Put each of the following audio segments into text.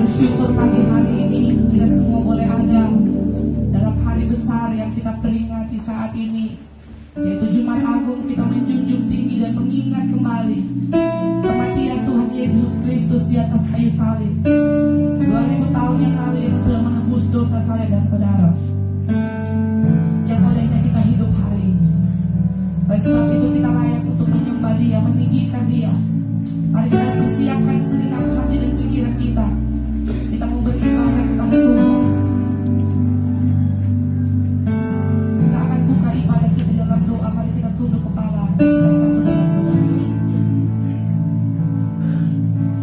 Bersyukur pagi hari ini kita semua boleh ada dalam hari besar yang kita peringati saat ini, yaitu Jumat Agung. Kita menjunjung tinggi dan mengingat kembali kematian Tuhan Yesus Kristus di atas kayu salib 2000 tahun yang lalu, yang sudah menebus dosa saya dan saudara, yang olehnya kita hidup hari ini. Oleh sebab itu kita layak untuk menyembah Dia, meninggikan Dia. Mari kita persiapkan segenap hati dan pikiran kita. Kita mau beribadah kepada Tuhan. Kita akan buka ibadah kita dalam doa. Mari kita tunduk kepala, kita satu dalam doa.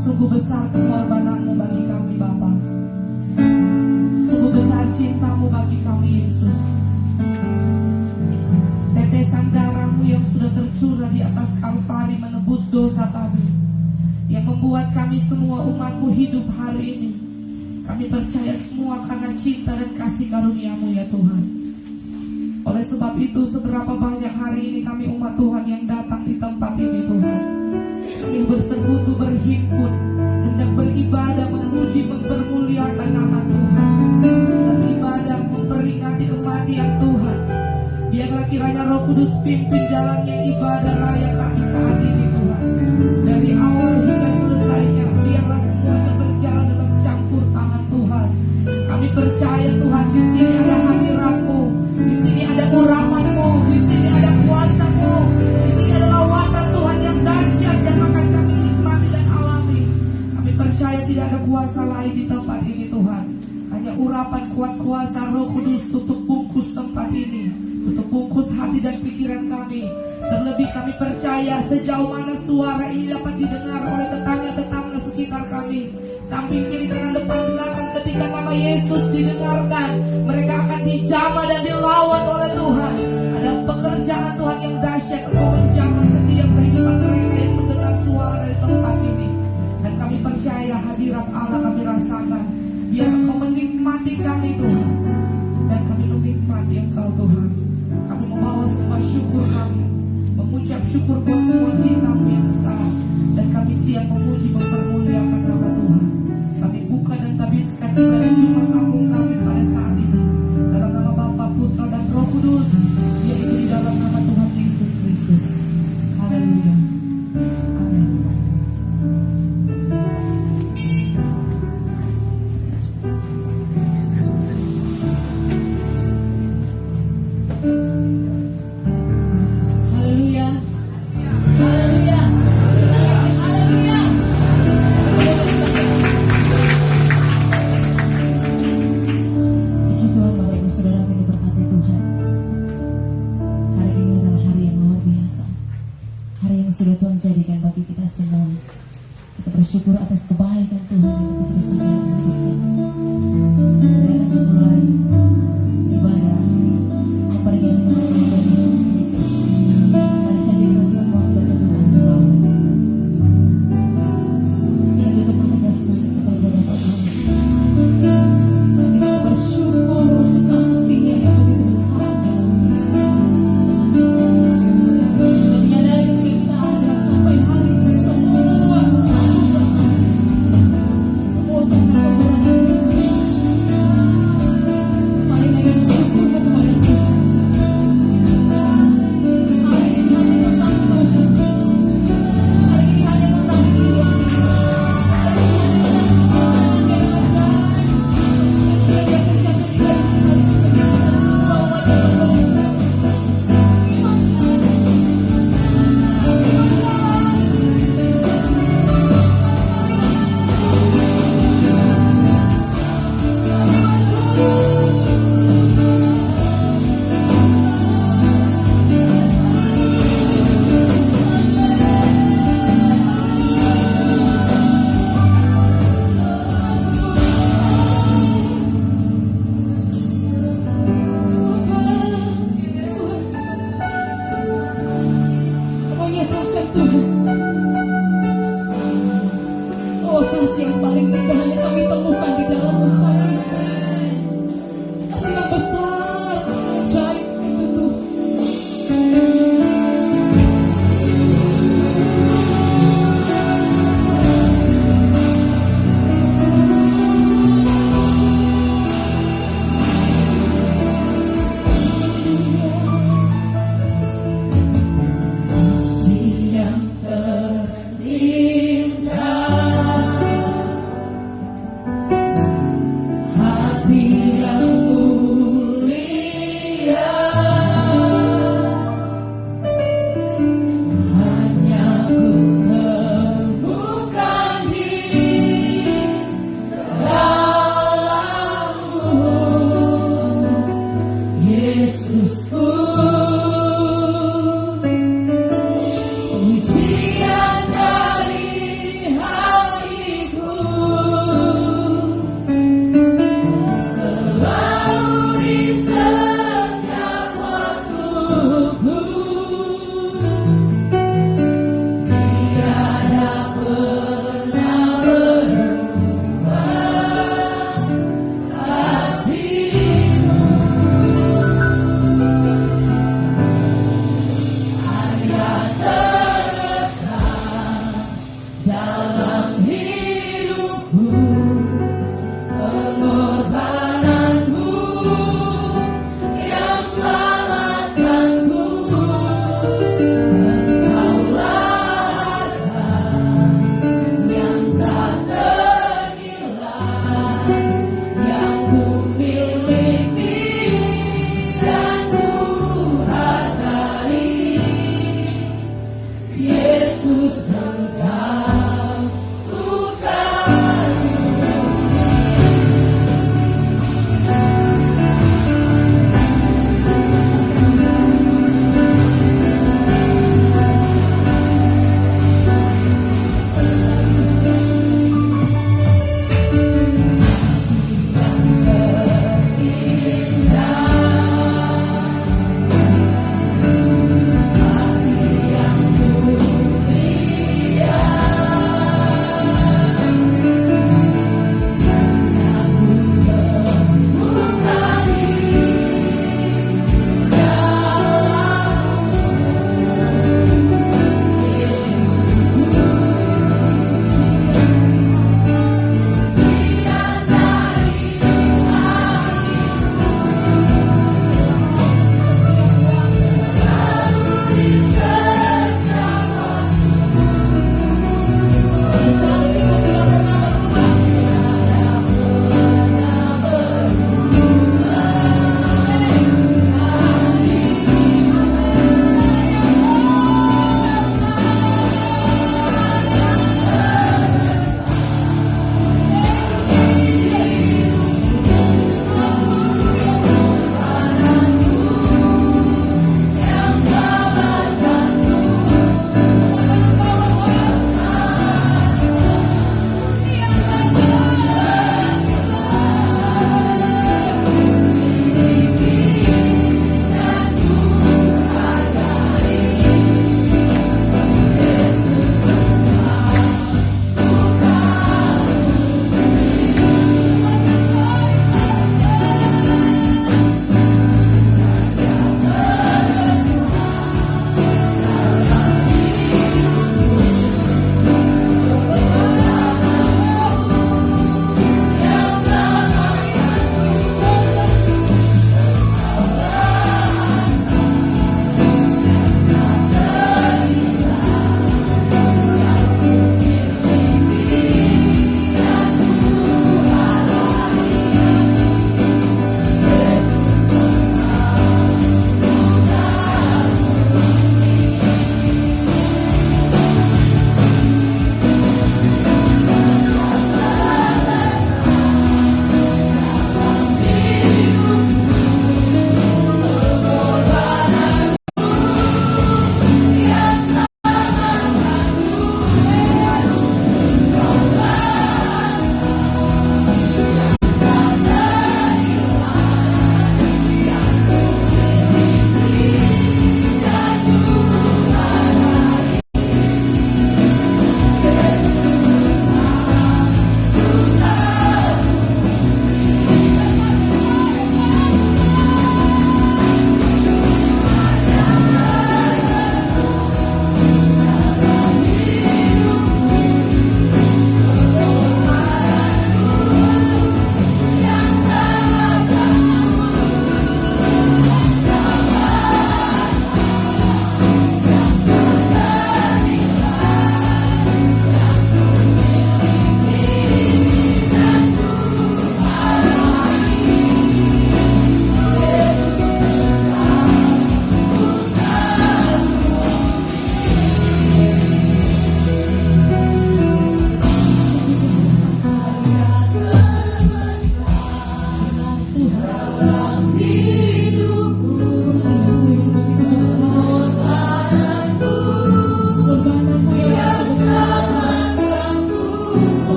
Sungguh besar pengorbananmu bagi kami Bapa. Sungguh besar cintamu bagi kami Yesus. Tetesan darahmu yang sudah tercurah di atas Kalvari menebus dosa kami, yang membuat kami semua umatmu hidup hari ini. Kami percaya semua karena cinta dan kasih karunia-Mu ya Tuhan. Oleh sebab itu, seberapa banyak hari ini kami umat Tuhan yang datang di tempat ini Tuhan. Kami bersekutu, berhimpun, hendak beribadah, memuji, mempermuliakan nama Tuhan. Beribadah, memperingati kematian Tuhan. Biarlah kiranya Roh Kudus pimpin jalannya ibadah raya kami saat ini Tuhan. Dari awal hingga selesainya, biarlah semuanya berjalan dalam campur tangan Tuhan. Kami percaya Tuhan, di sini ada hadirat-Mu, di sini ada urapan-Mu, di sini ada kuasa-Mu, di sini ada lawatan Tuhan yang dahsyat yang akan kami nikmati dan alami. Kami percaya tidak ada kuasa lain di tempat ini Tuhan. Hanya urapan kuat kuasa Roh Kudus. Tutup bungkus tempat ini, tutup bungkus hati dan pikiran kami. Terlebih kami percaya sejauh mana suara ini dapat didengar oleh tetangga-tetangga sekitar kami, samping kiri kanan depan belakang, ketika nama Yesus didengarkan, mereka akan dijamah dan dilawat oleh Tuhan. Ada pekerjaan Tuhan yang dahsyat. Engkau menjamah setiap kehidupan mereka yang mendengar suara dari tempat ini. Dan kami percaya hadirat Allah kami rasakan. Biar Engkau menikmati kami Tuhan, dan kami menikmati Engkau Tuhan. Kami membawa semua syukur kami, mengucap syukur buat semua cinta-Mu yang besar, dan kami siap memuji, mempermuliakan nama Tuhan. Kami buka dan tabiskan ibadah Jumat Agung kami pada saat ini, dalam nama Bapa, Putra, dan Roh Kudus, yaitu di dalam nama Tuhan Yesus Kristus. Haleluya. Amin.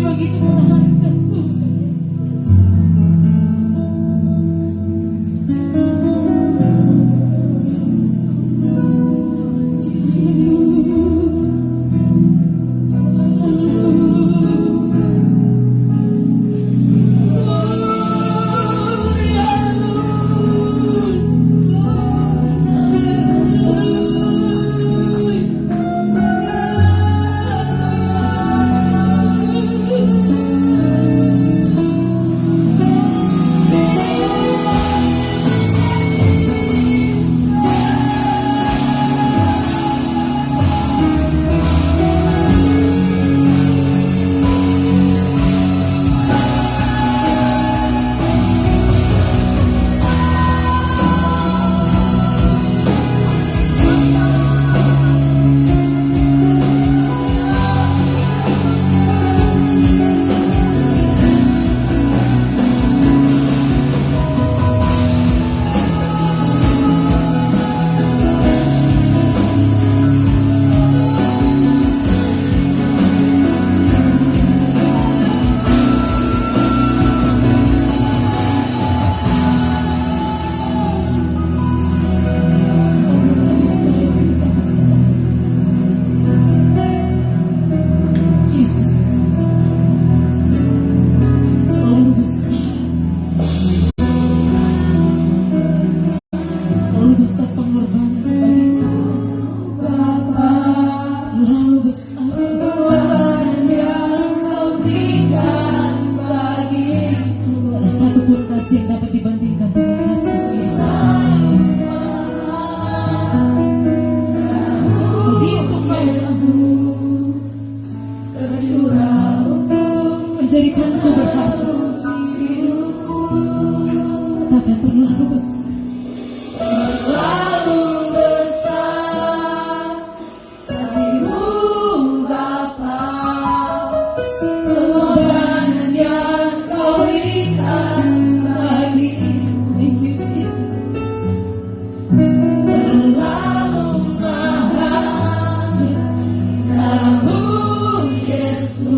begitu berharga Tuhan. Menjadikanku berharga, takkan terlalu besar. Terlalu besar kasih-Mu Bapa, pengorbanan yang Kau berikan bagiku. Thank you, Jesus. Terlalu mahal darah-Mu, Yesus.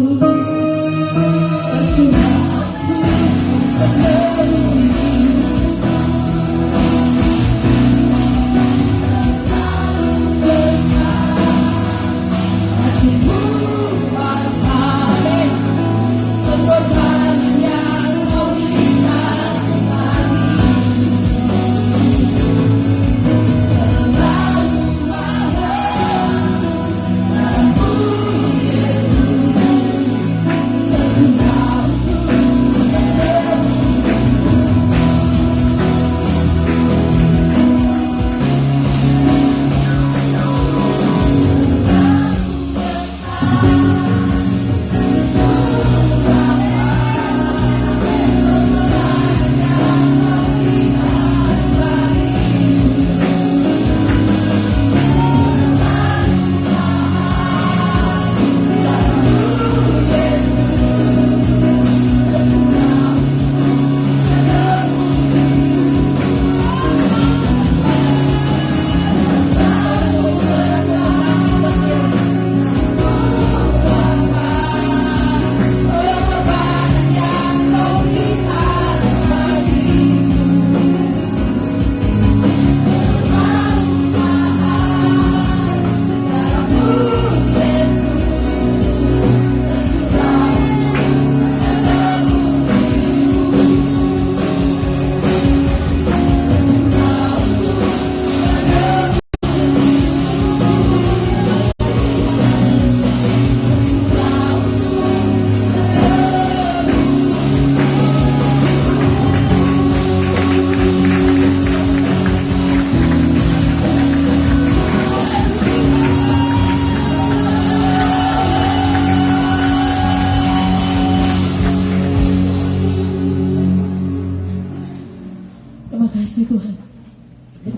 kasih Tuhan,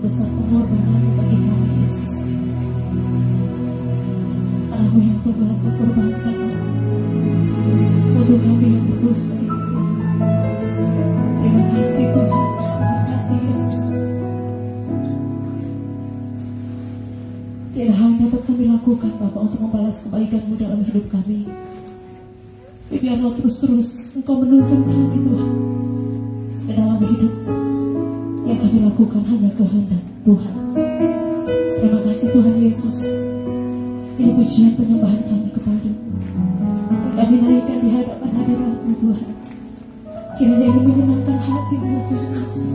besar pengorbanan bagi kami Yesus. Anakmu yang Tuhan Kau korbankan untuk kami yang berdosa. Terima kasih Tuhan, terima kasih Yesus. Tiada hal yang dapat kami lakukan Bapa untuk membalas kebaikan-Mu dalam hidup kami. Tapi biarlah terus-terus Engkau menuntun kami Tuhan ke dalam hidup yang kami lakukan hanya kehendak Tuhan. Terima kasih Tuhan Yesus. Ini pujian penyembahan kami kepadamu. Kami naikkan di hadapan hadirat-Mu Tuhan. Kiranya ini menyenangkan hati-Mu Tuhan Yesus.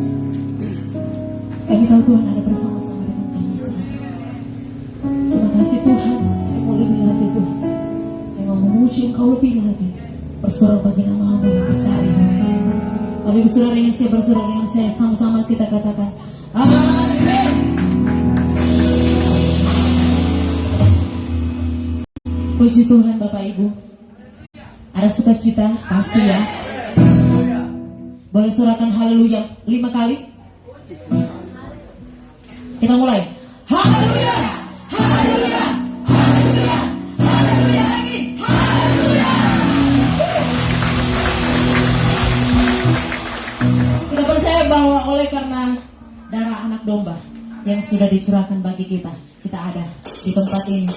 Kami tahu Tuhan ada bersama-sama dengan kami sekarang. Terima kasih Tuhan. Kami mau lebih lagi Tuhan. Kami mau memuji Engkau lebih lagi. Bersorak bagi nama-Mu yang besar ini. Kami bersorak dengan saya, bersorak dengan saya. Sama-sama kita katakan amin. Puji Tuhan Bapak Ibu. Ada sukacita pasti ya. Boleh sorakan haleluya 5 kali. Kita mulai. Haleluya, haleluya, haleluya, haleluya lagi. Haleluya. Kita percaya bahwa oleh karena darah anak domba yang sudah dicurahkan bagi kita, kita ada di tempat ini.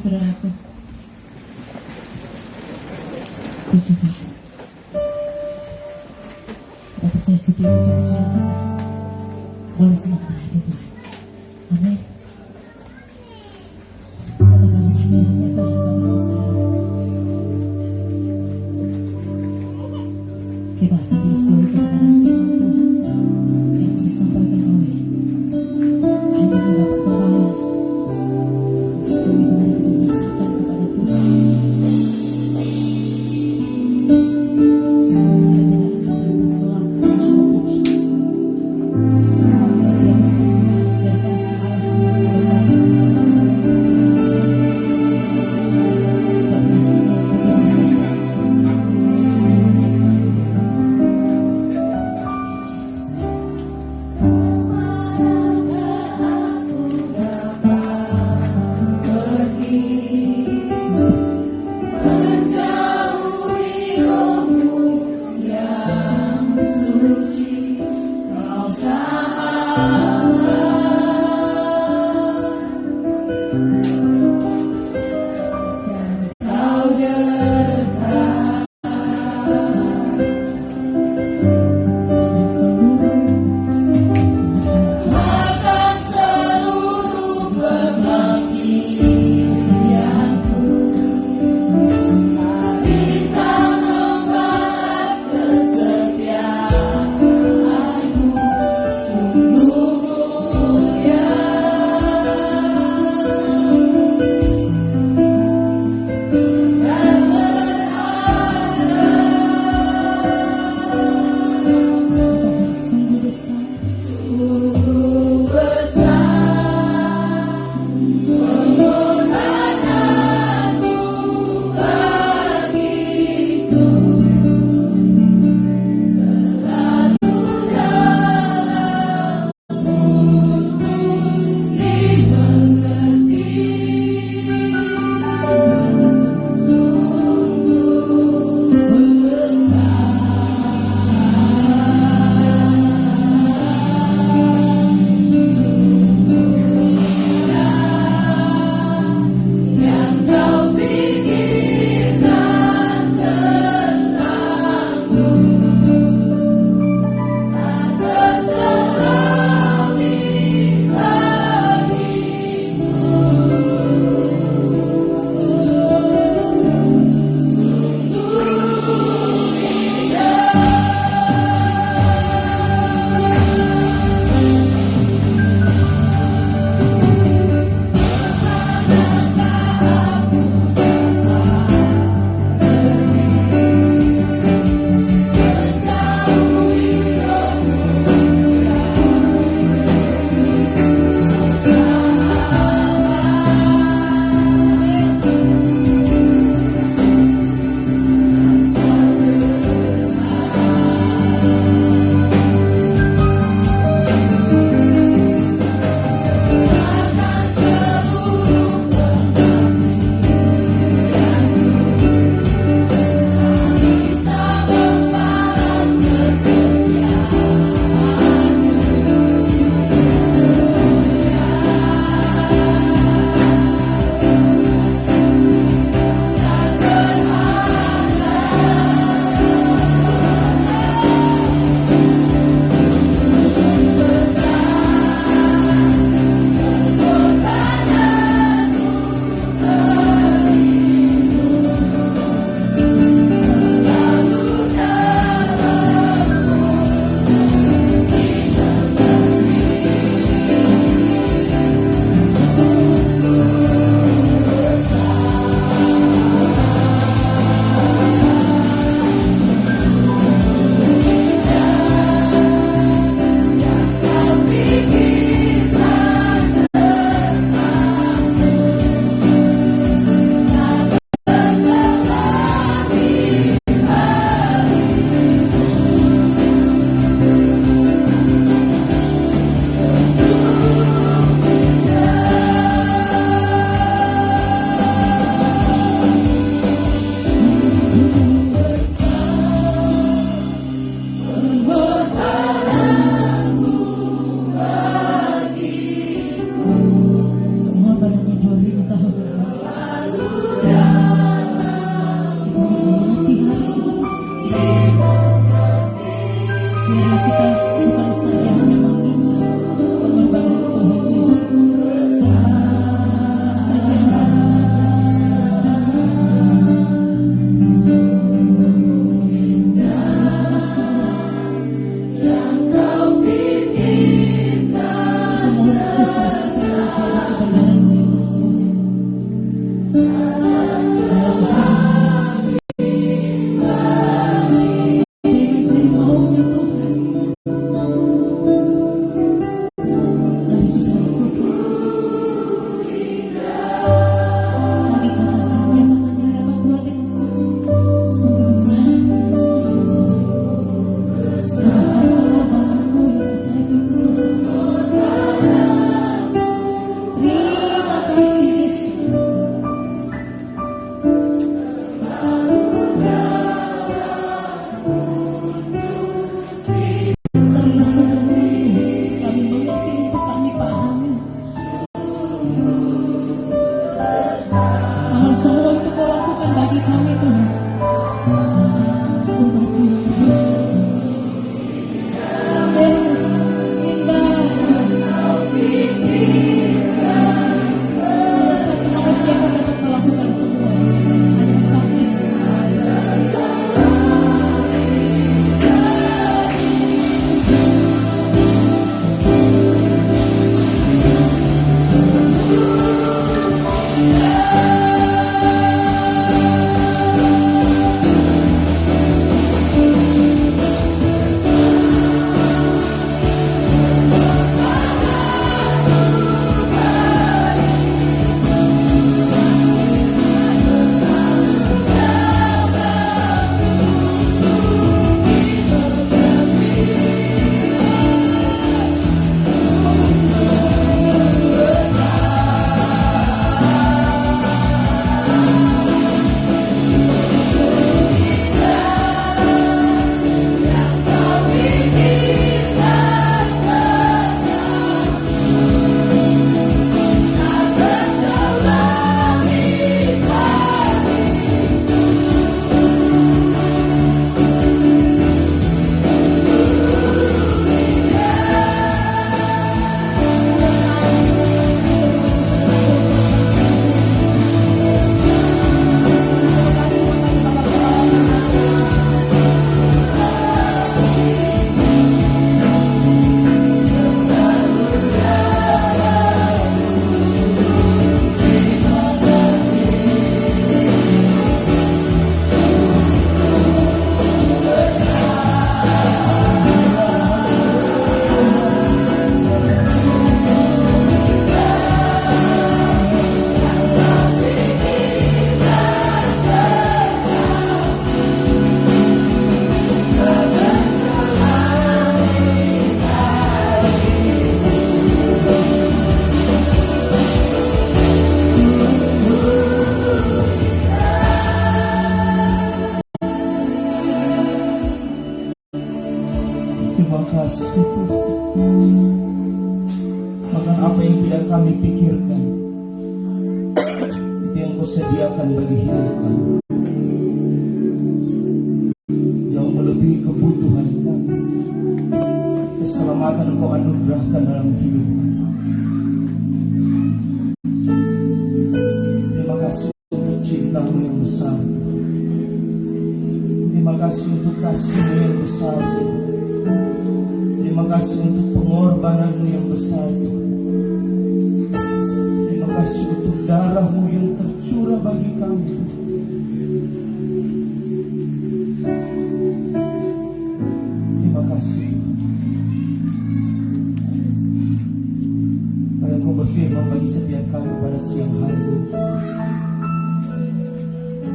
saudaraku. Puji Tuhan. Kita percaya setiap ujian kita boleh semangat hati Tuhan. Amin. Kita dalam hadiratnya Tuhan kami bersama. Kita akan disambut kebenaran firman Tuhan yang disampaikan oleh hamba Bapak Pembala. Semoga mari kita menyerahkan kepada Tuhan. Kita tidak akan berpulang kepada siapa. Kita yang kami pikirkan, itu yang Kau sediakan bagi hidup kami. Jauh melebihi kebutuhan kami. Keselamatan Engkau anugerahkan dalam hidup kami. Terima kasih untuk cinta-Mu yang besar. Terima kasih untuk kasih-Mu yang besar. Terima kasih untuk pengorbanan-Mu yang besar. Terima kasih untuk darah-Mu yang tercurah bagi kami. Terima kasih. Karena Engkau berfirman bagi setiap kami pada siang hari ini.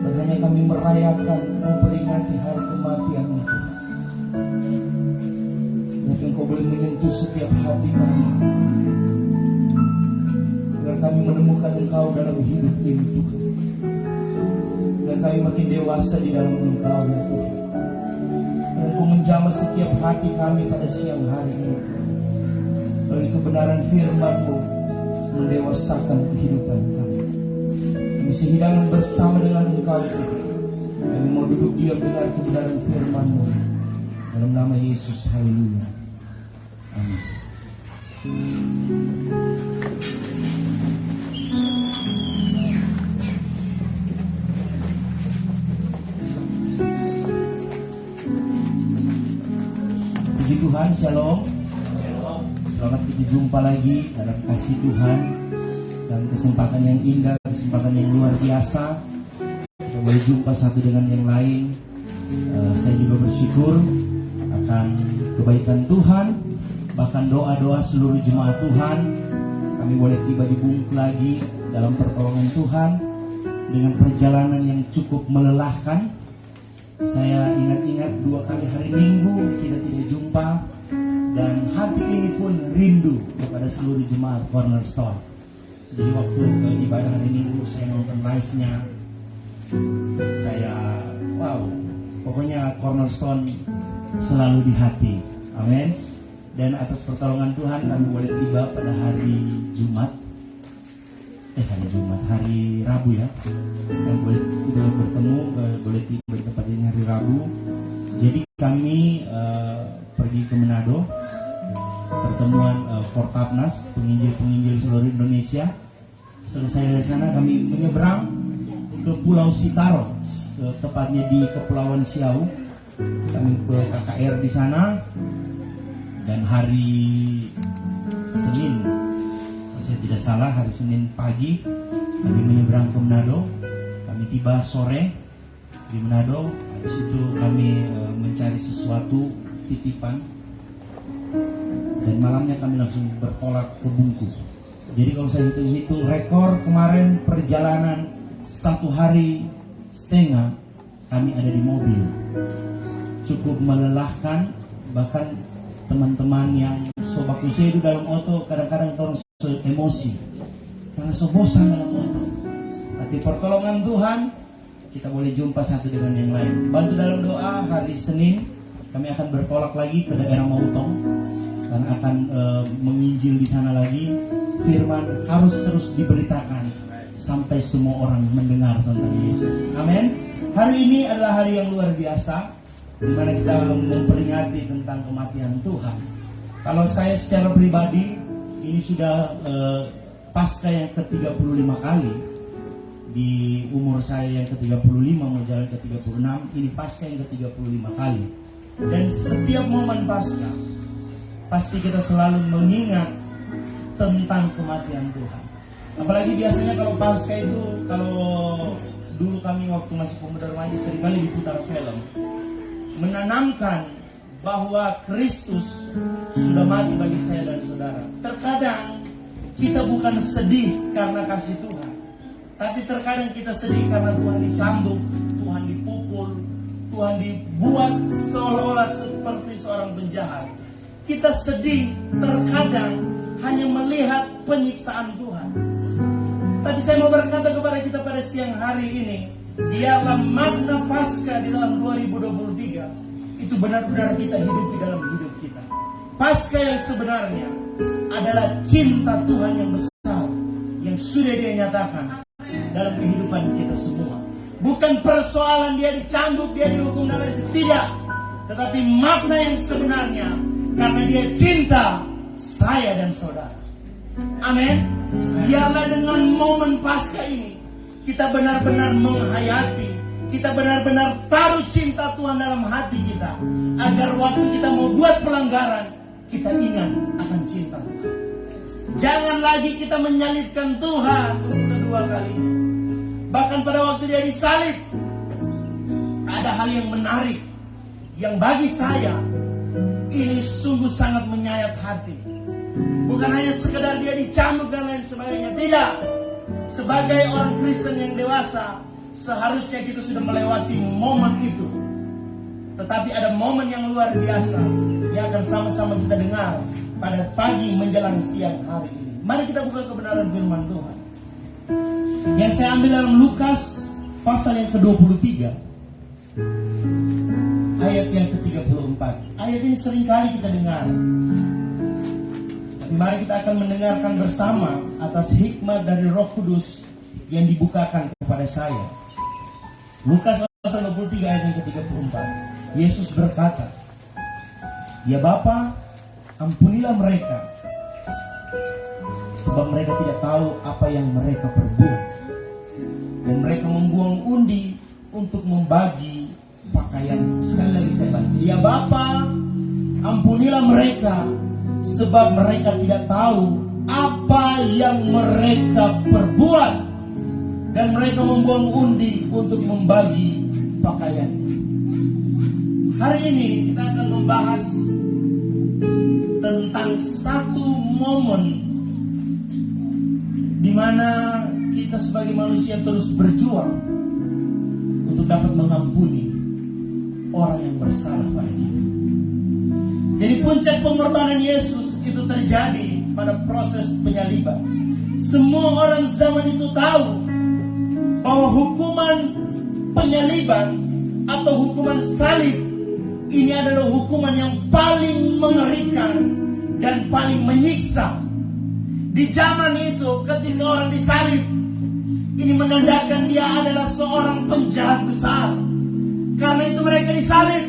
Makanya kami merayakan, memperingati hari kematian-Mu. Tapi Engkau boleh menyentuh setiap hati kami, agar kami menemukan Engkau dalam hidup ini, Tuhan. Agar kami makin dewasa di dalam Engkau, ya Tuhan. Dan Engkau menjamah setiap hati kami pada siang hari ini, Tuhan. Melalui kebenaran firman-Mu mendewasakan kehidupan kami. Kami sehidangan bersama dengan Engkau, Tuhan. Kami mau duduk diam dengar kebenaran firman-Mu. Dalam nama Yesus, haleluya. Amin. Puji Tuhan, shalom. Selamat kita jumpa lagi dalam kasih Tuhan dan kesempatan yang indah, kesempatan yang luar biasa. Kita boleh jumpa satu dengan yang lain. Saya juga bersyukur akan kebaikan Tuhan, bahkan doa-doa seluruh jemaat Tuhan. Kami boleh tiba di Bungku lagi dalam pertolongan Tuhan dengan perjalanan yang cukup melelahkan. Saya ingat-ingat 2 kali hari Minggu kita tidak jumpa, dan hati ini pun rindu kepada seluruh jemaat Cornerstone. Jadi waktu ibadah hari Minggu saya nonton live-nya, saya pokoknya Cornerstone selalu di hati. Amin. Dan atas pertolongan Tuhan kami boleh tiba pada hari Rabu ya. Dan boleh kita bertemu, boleh tiba di tempat ini hari Rabu. Jadi kami pergi ke Manado, pertemuan Fortapnas, penginjil-penginjil seluruh Indonesia. Selesai dari sana kami menyeberang ke Pulau Sitaro, tepatnya di Kepulauan Siau. Kami ke KKR di sana, dan hari Senin, kalau saya tidak salah, hari Senin pagi kami menyeberang ke Manado. Kami tiba sore di Manado. Habis itu kami mencari sesuatu titipan, dan malamnya kami langsung bertolak ke Bungku. Jadi kalau saya hitung-hitung rekor kemarin perjalanan 1,5 hari kami ada di mobil. Cukup melelahkan, bahkan teman-teman yang sobat usia itu dalam oto kadang-kadang orang emosi karena bosan dalam oto. Tapi pertolongan Tuhan, kita boleh jumpa satu dengan yang lain. Bantu dalam doa. Hari Senin kami akan bertolak lagi ke daerah Mautong dan akan menginjil di sana lagi. Firman harus terus diberitakan sampai semua orang mendengar tentang Yesus. Amin. Hari ini adalah hari yang luar biasa, di mana kita memperingati tentang kematian Tuhan. Kalau saya secara pribadi, ini sudah pasca yang ke-35 kali. Di umur saya yang ke-35 mau jalan ke-36, ini pasca yang ke-35 kali. Dan setiap momen pasca, pasti kita selalu mengingat tentang kematian Tuhan. Apalagi biasanya kalau pasca itu, kalau dulu kami waktu masih pemuda remaja seringkali diputar film, menanamkan bahwa Kristus sudah mati bagi saya dan saudara. Terkadang kita bukan sedih karena kasih Tuhan, tapi terkadang kita sedih karena Tuhan dicambuk, Tuhan dipukul, Tuhan dibuat seolah-olah seperti seorang penjahat. Kita sedih terkadang hanya melihat penyiksaan Tuhan. Tapi saya mau berkata kepada kita pada siang hari ini, biarlah makna Paskah di tahun 2023 itu benar-benar kita hidup di dalam hidup kita. Paskah yang sebenarnya adalah cinta Tuhan yang besar sudah Dia nyatakan dalam kehidupan kita semua. Bukan persoalan dia dicambuk, dia dihukum dan lain sebagainya. Tidak. Tetapi makna yang sebenarnya karena Dia cinta saya dan saudara. Amin. Biarlah dengan momen Paskah ini kita benar-benar menghayati, kita benar-benar taruh cinta Tuhan dalam hati kita, agar waktu kita mau buat pelanggaran, kita ingat akan cinta Tuhan. Jangan lagi kita menyalibkan Tuhan untuk kedua kalinya. Bahkan pada waktu Dia disalib, ada hal yang menarik yang bagi saya ini sungguh sangat menyayat hati. Bukan hanya sekedar Dia dicambuk dan lain sebagainya. Tidak. Sebagai orang Kristen yang dewasa, seharusnya kita sudah melewati momen itu. Tetapi ada momen yang luar biasa yang akan sama-sama kita dengar pada pagi menjelang siang hari ini. Mari kita buka kebenaran firman Tuhan. Yang saya ambil dalam Lukas pasal yang ke-23, ayat yang ke-34. Ayat ini seringkali kita dengar. Tapi mari kita akan mendengarkan bersama atas hikmat dari Roh Kudus yang dibukakan kepada saya. Lukas pasal 23 ayat yang ke-34. Yesus berkata, "Ya Bapa, ampunilah mereka, sebab mereka tidak tahu apa yang mereka perbuat." Dan mereka membuang undi untuk membagi pakaian. Sekali lagi saya baca. "Ya Bapa, ampunilah mereka, sebab mereka tidak tahu apa yang mereka perbuat." Dan mereka membuang undi untuk membagi pakaiannya. Hari ini kita akan membahas tentang satu momen di mana kita sebagai manusia terus berjuang untuk dapat mengampuni orang yang bersalah pada kita. Jadi puncak pengorbanan Yesus itu terjadi pada proses penyaliban. Semua orang zaman itu tahu bahwa hukuman penyaliban atau hukuman salib ini adalah hukuman yang paling mengerikan dan paling menyiksa. Di zaman itu ketika orang disalib, ini menandakan dia adalah seorang penjahat besar. Karena itu mereka disalib.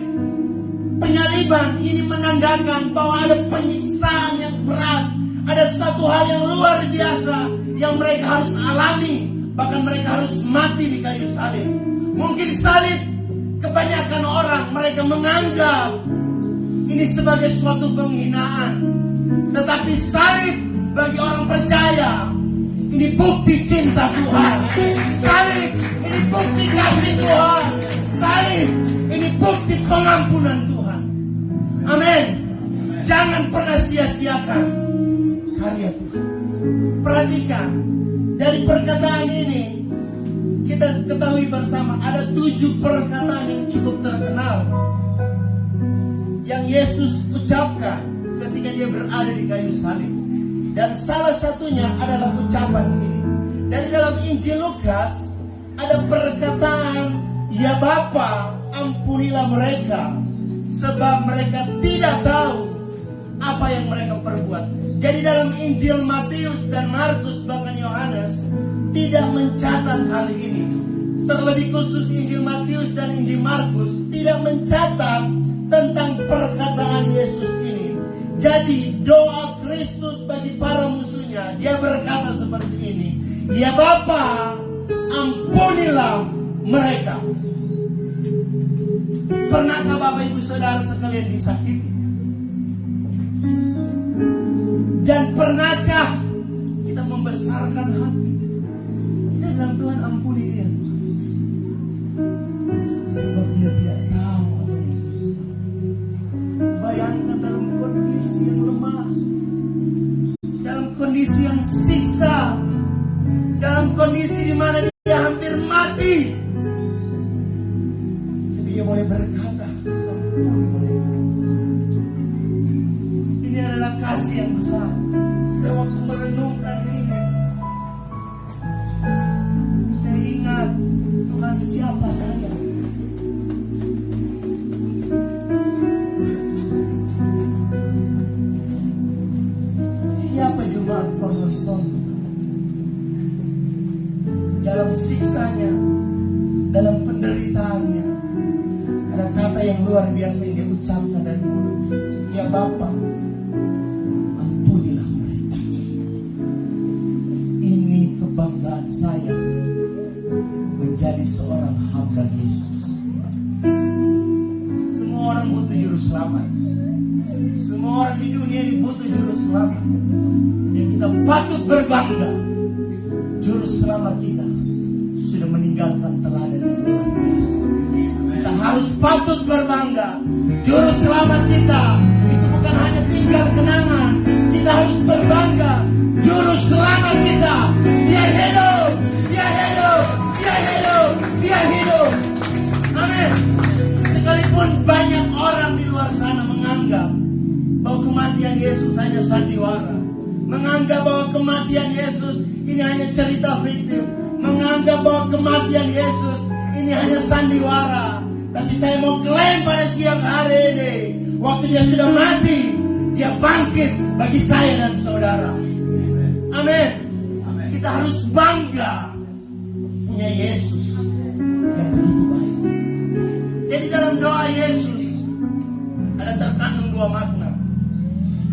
Penyaliban ini menandakan bahwa ada penyiksaan yang berat. Ada satu hal yang luar biasa yang mereka harus alami. Bahkan mereka harus mati di kayu salib. Mungkin salib, kebanyakan orang mereka menganggap ini sebagai suatu penghinaan. Tetapi salib bagi orang percaya, ini bukti cinta Tuhan. Salib, ini bukti kasih Tuhan. Salib, ini bukti pengampunan Tuhan. Amin. Jangan pernah sia-siakan karya Tuhan. Perhatikan, dari perkataan ini kita ketahui bersama ada 7 perkataan yang cukup terkenal yang Yesus ucapkan ketika dia berada di kayu salib. Dan salah satunya adalah ucapan ini. Dari dalam Injil Lukas ada perkataan, "Ya Bapa, ampunilah mereka, sebab mereka tidak tahu apa yang mereka perbuat." Jadi dalam Injil Matius dan Markus bahkan Yohanes tidak mencatat hal ini. Terlebih khusus Injil Matius dan Injil Markus tidak mencatat tentang perkataan Yesus ini. Jadi doa Kristus bagi para musuhnya, dia berkata seperti ini, "Ya Bapa, ampunilah mereka." Pernahkah Bapak Ibu Saudara sekalian disakiti? Dan pernahkah kita membesarkan hati? Kita bilang, "Tuhan ampuni dia, sebab dia tidak tahu apa yang dia." Bayangkan dalam kondisi yang lemah, dalam kondisi yang siksa, dalam kondisi di mana dia hampir mati, tapi dia boleh berkata, "Ampuni mereka." Ini adalah kasih yang besar. Setiap waktu merenungkan ini, saya ingat, Tuhan, siapa saya? Siapa jemaat Cornerstone? dalam siksanya, dalam penderitaannya, ada kata yang luar biasa yang dia ucapkan dari mulut. Ya Bapa, ampunilah mereka. Ini kebanggaan saya menjadi seorang hamba Yesus. Semua orang butuh juru selamat. Semua orang di dunia ini butuh juru selamat. Dan kita patut berbangga. Juru selamat kita sudah meninggalkan teladan yang luar biasa. Kita harus patut berbangga. Juru selamat kita itu bukan hanya tinggal kenangan. Kita harus berbangga. Juru selamat kita, dia hidup, dia hidup, dia hidup, dia hidup. Amin. Sekalipun banyak orang di luar sana menganggap bahwa kematian Yesus hanya sandiwara, menganggap bahwa kematian Yesus ini hanya cerita fiktif, menganggap bahwa kematian Yesus ini hanya sandiwara. Tapi saya mau klaim pada siang hari ini, waktu dia sudah mati, dia bangkit bagi saya dan saudara. Amin. Kita harus bangga punya Yesus yang begitu baik. Jadi dalam doa Yesus ada terkandung dua makna.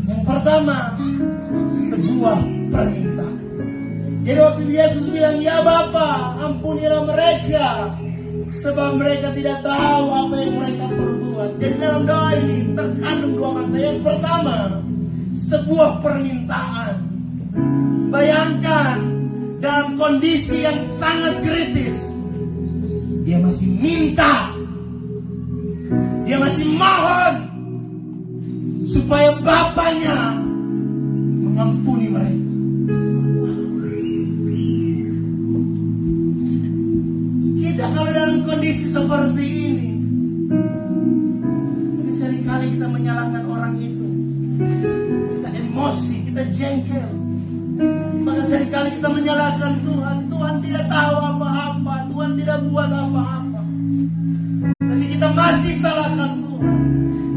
Yang pertama, sebuah permintaan. Jadi waktu Yesus bilang, ya Bapa, ampunilah mereka, sebab mereka tidak tahu apa yang mereka perbuat. Jadi dalam doa ini terkandung dua makna. Yang pertama, sebuah permintaan. Bayangkan dalam kondisi yang sangat kritis, dia masih minta, dia masih mohon supaya Bapaknya mengampuni mereka. Kita kalau dalam kondisi seperti ini seringkali kita menyalahkan orang itu. Kita emosi, kita jengkel. Maka seringkali kita menyalahkan Tuhan. Tuhan tidak tahu apa-apa, Tuhan tidak buat apa-apa. Tapi kita masih salahkan Tuhan.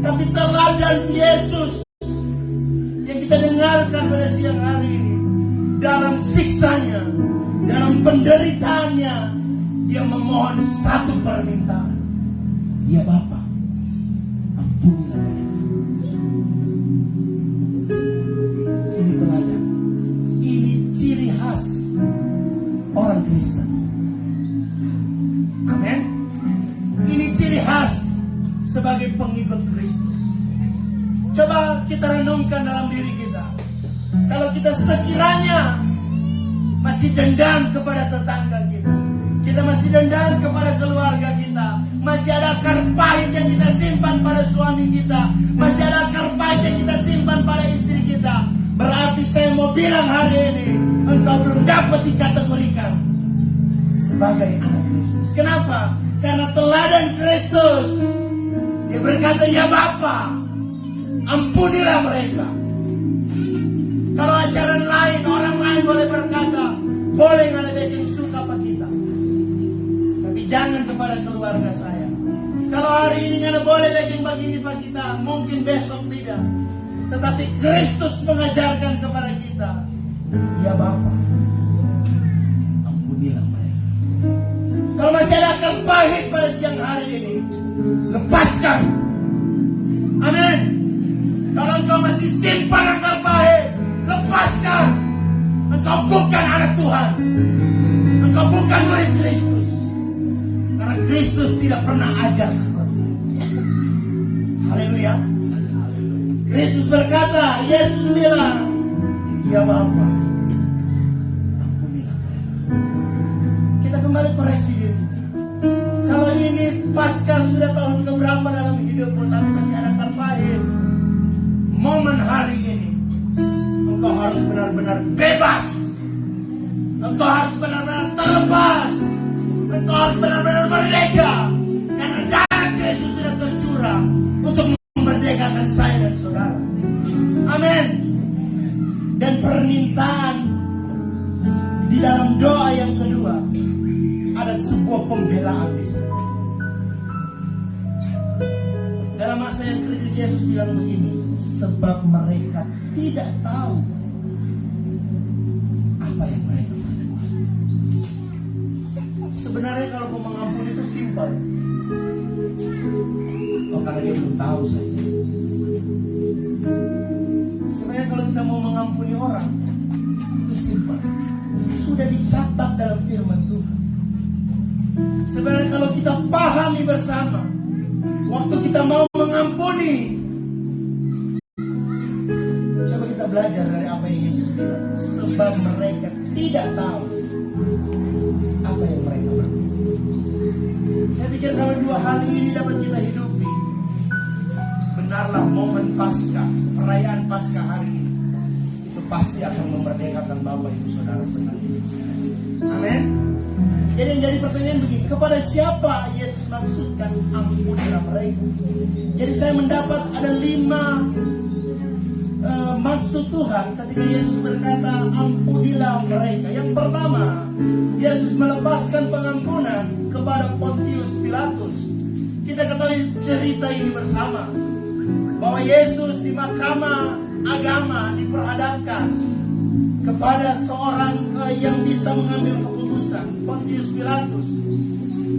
Tapi teladan Yesus yang kita dengarkan pada siang hari ini, dalam siksanya, dalam penderitaannya, dia memohon satu permintaan. Ya Bapa, ampunilah mereka. Ini teladan, ini ciri khas orang Kristen. Amin. Ini ciri khas sebagai pengikut Kristus. Coba kita renungkan dalam diri kita. Kalau kita sekiranya masih dendam kepada tetangga kita, kita masih dendam kepada keluarga kita, masih ada akar pahit yang kita simpan pada suami kita, masih ada akar pahit yang kita simpan pada istri kita, berarti saya mau bilang hari ini, engkau belum dapat dikategorikan sebagai anak Kristus. Kenapa? Karena teladan Kristus. Dia berkata, ya Bapa, ampunilah mereka. Kalau ajaran lain, orang lain boleh berkata, boleh nggak bikin suka apa kita, tapi jangan kepada keluarga saya. Kalau hari ini nggak boleh bikin begini pak kita, mungkin besok tidak. Tetapi Kristus mengajarkan kepada kita, ya Bapa, ampunilah mereka. Kalau masih ada akal pahit pada siang hari ini, lepaskan. Amin. Kalau engkau masih simpan akal pahit, lepaskan. Engkau bukan anak Tuhan. Engkau bukan murid Kristus. Karena Kristus tidak pernah ajar seperti itu. Haleluya. Kristus berkata, Yesus bilang, ya Bapa, ampunilah mereka. Kita kembali koreksi diri kita. Kalau ini pasca sudah tahun keberapa dalam hidupmu, tapi masih ada akar pahit, momen hari ini engkau harus benar-benar bebas. Engkau harus benar-benar terlepas. Engkau harus benar-benar merdeka. Karena darah Kristus sudah tercurah untuk memerdekakan saya dan saudara. Amin. Dan permintaan di dalam doa yang kedua, ada sebuah pembelaan di sana. Dalam masa yang kritis Yesus bilang begini, sebab mereka tidak tahu apa yang mereka perbuat. simpel? Oh, karena dia belum tahu saja. Sebenarnya kalau kita mau mengampuni orang, itu simpel. Sudah dicatat dalam firman Tuhan. Sebenarnya kalau kita pahami bersama, waktu kita mau mengampuni, coba kita belajar dari apa yang Yesus bilang. Sebab mereka tidak tahu apa yang mereka berbuat. Saya pikir kalau dua hal ini dapat kita hidupi, benarlah momen Paskah, perayaan Paskah hari ini, itu pasti akan memerdekakan Bapak Ibu Saudara sekalian. Amin. Jadi yang jadi pertanyaan begini, kepada siapa Yesus maksudkan ampunilah mereka? Jadi saya mendapat ada 5 maksud Tuhan ketika Yesus berkata ampunilah mereka. Yang pertama, Yesus melepaskan pengampunan kepada Pontius Pilatus. Kita ketahui cerita ini bersama, bahwa Yesus di mahkamah agama diperhadapkan kepada seorang yang bisa mengambil keputusan, Pontius Pilatus.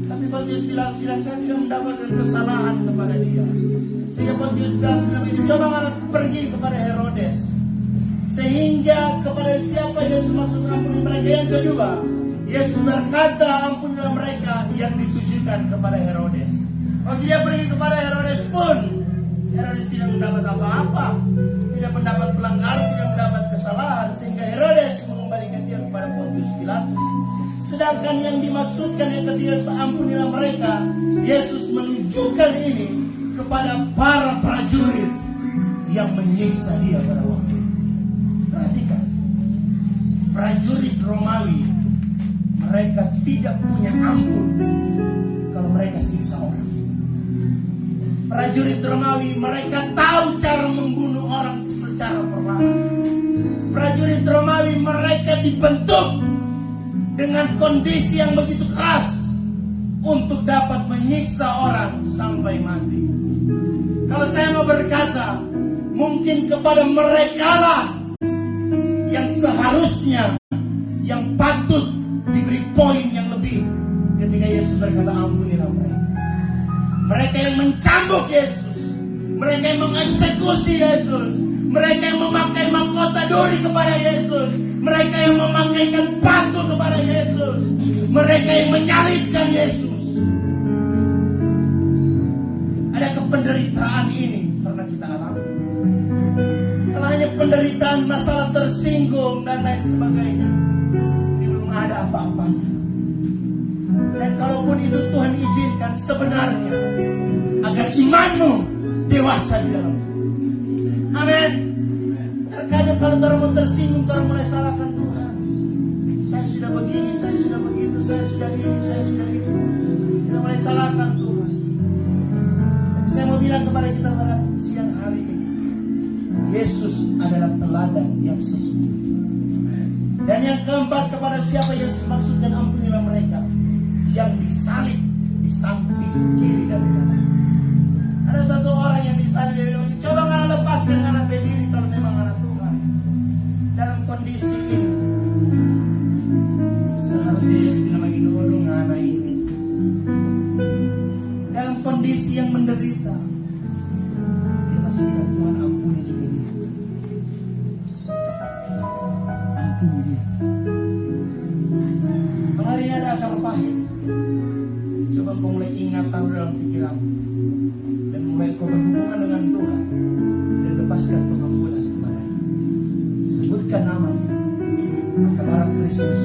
Tapi Pontius Pilatus bilang, saya tidak mendapatkan kesalahan kepada dia. Sehingga Pontius Pilatus bilang, coba malah pergi kepada Herodes. Sehingga kepada siapa Yesus maksud ampuni mereka? Yang kedua, Yesus berkata ampunilah mereka yang ditujukan kepada Herodes. Waktu dia pergi kepada Herodes pun, Herodes tidak mendapat apa-apa, tidak mendapat pelanggaran, tidak mendapat kesalahan, sehingga Herodes mengembalikan dia kepada Pontius Pilatus. Sedangkan yang dimaksudkan yang ketiga, ampunilah mereka, Yesus menunjukkan ini kepada para prajurit yang menyiksa dia pada waktu itu. Perhatikan, prajurit Romawi, mereka tidak punya ampun kalau mereka siksa orang. Prajurit Romawi, mereka tahu cara membunuh orang secara perlahan. Prajurit Romawi, mereka dibentuk dengan kondisi yang begitu keras untuk dapat menyiksa orang sampai mati. Kalau saya mau berkata, mungkin kepada mereka lah yang seharusnya, yang patut diberi poin yang lebih ketika Yesus berkata ampunilah mereka. Mereka yang mencambuk Yesus, mereka yang mengeksekusi Yesus, mereka yang memakai mahkota duri kepada Yesus, mereka yang memakaikan batu kepada Yesus, mereka yang menyalibkan Yesus. Adakah penderitaan ini pernah kita alami? Kalau hanya penderitaan, masalah tersinggung dan lain sebagainya, belum ada apa-apanya. Dan kalaupun itu Tuhan izinkan, sebenarnya agar imanmu dewasa di dalam. Amin. Terkadang kalau orang mau tersinggung, orang mulai salahkan Tuhan. Saya sudah begini, saya sudah begitu, saya sudah ini, saya sudah itu. Kita mulai salahkan Tuhan. Tapi saya mau bilang kepada kita pada siang hari ini, Yesus adalah teladan yang sesungguhnya. Dan yang keempat, kepada siapa Yesus maksudkan ampunilah mereka? Yang disalib di samping kiri dan kanan. Ada satu orang yang disalib, dia bilang, coba nggak lepaskan anak berdiri kalau memang anak Tuhan. Dalam kondisi ini, seharusnya Yesus bilang lagi dulu anak ini. Dalam kondisi yang menderita, dia masih bilang, Tuhan ampuni juga dia. Ampuni dia. Hari ini ada akar pahit. Coba kau mulai ingat, tahu dalam pikiran, dan mulai kau berhubungan dengan Tuhan, dan lepaskan pengampunan kepada-Nya. Sebutkan namanya, maka darah Kristus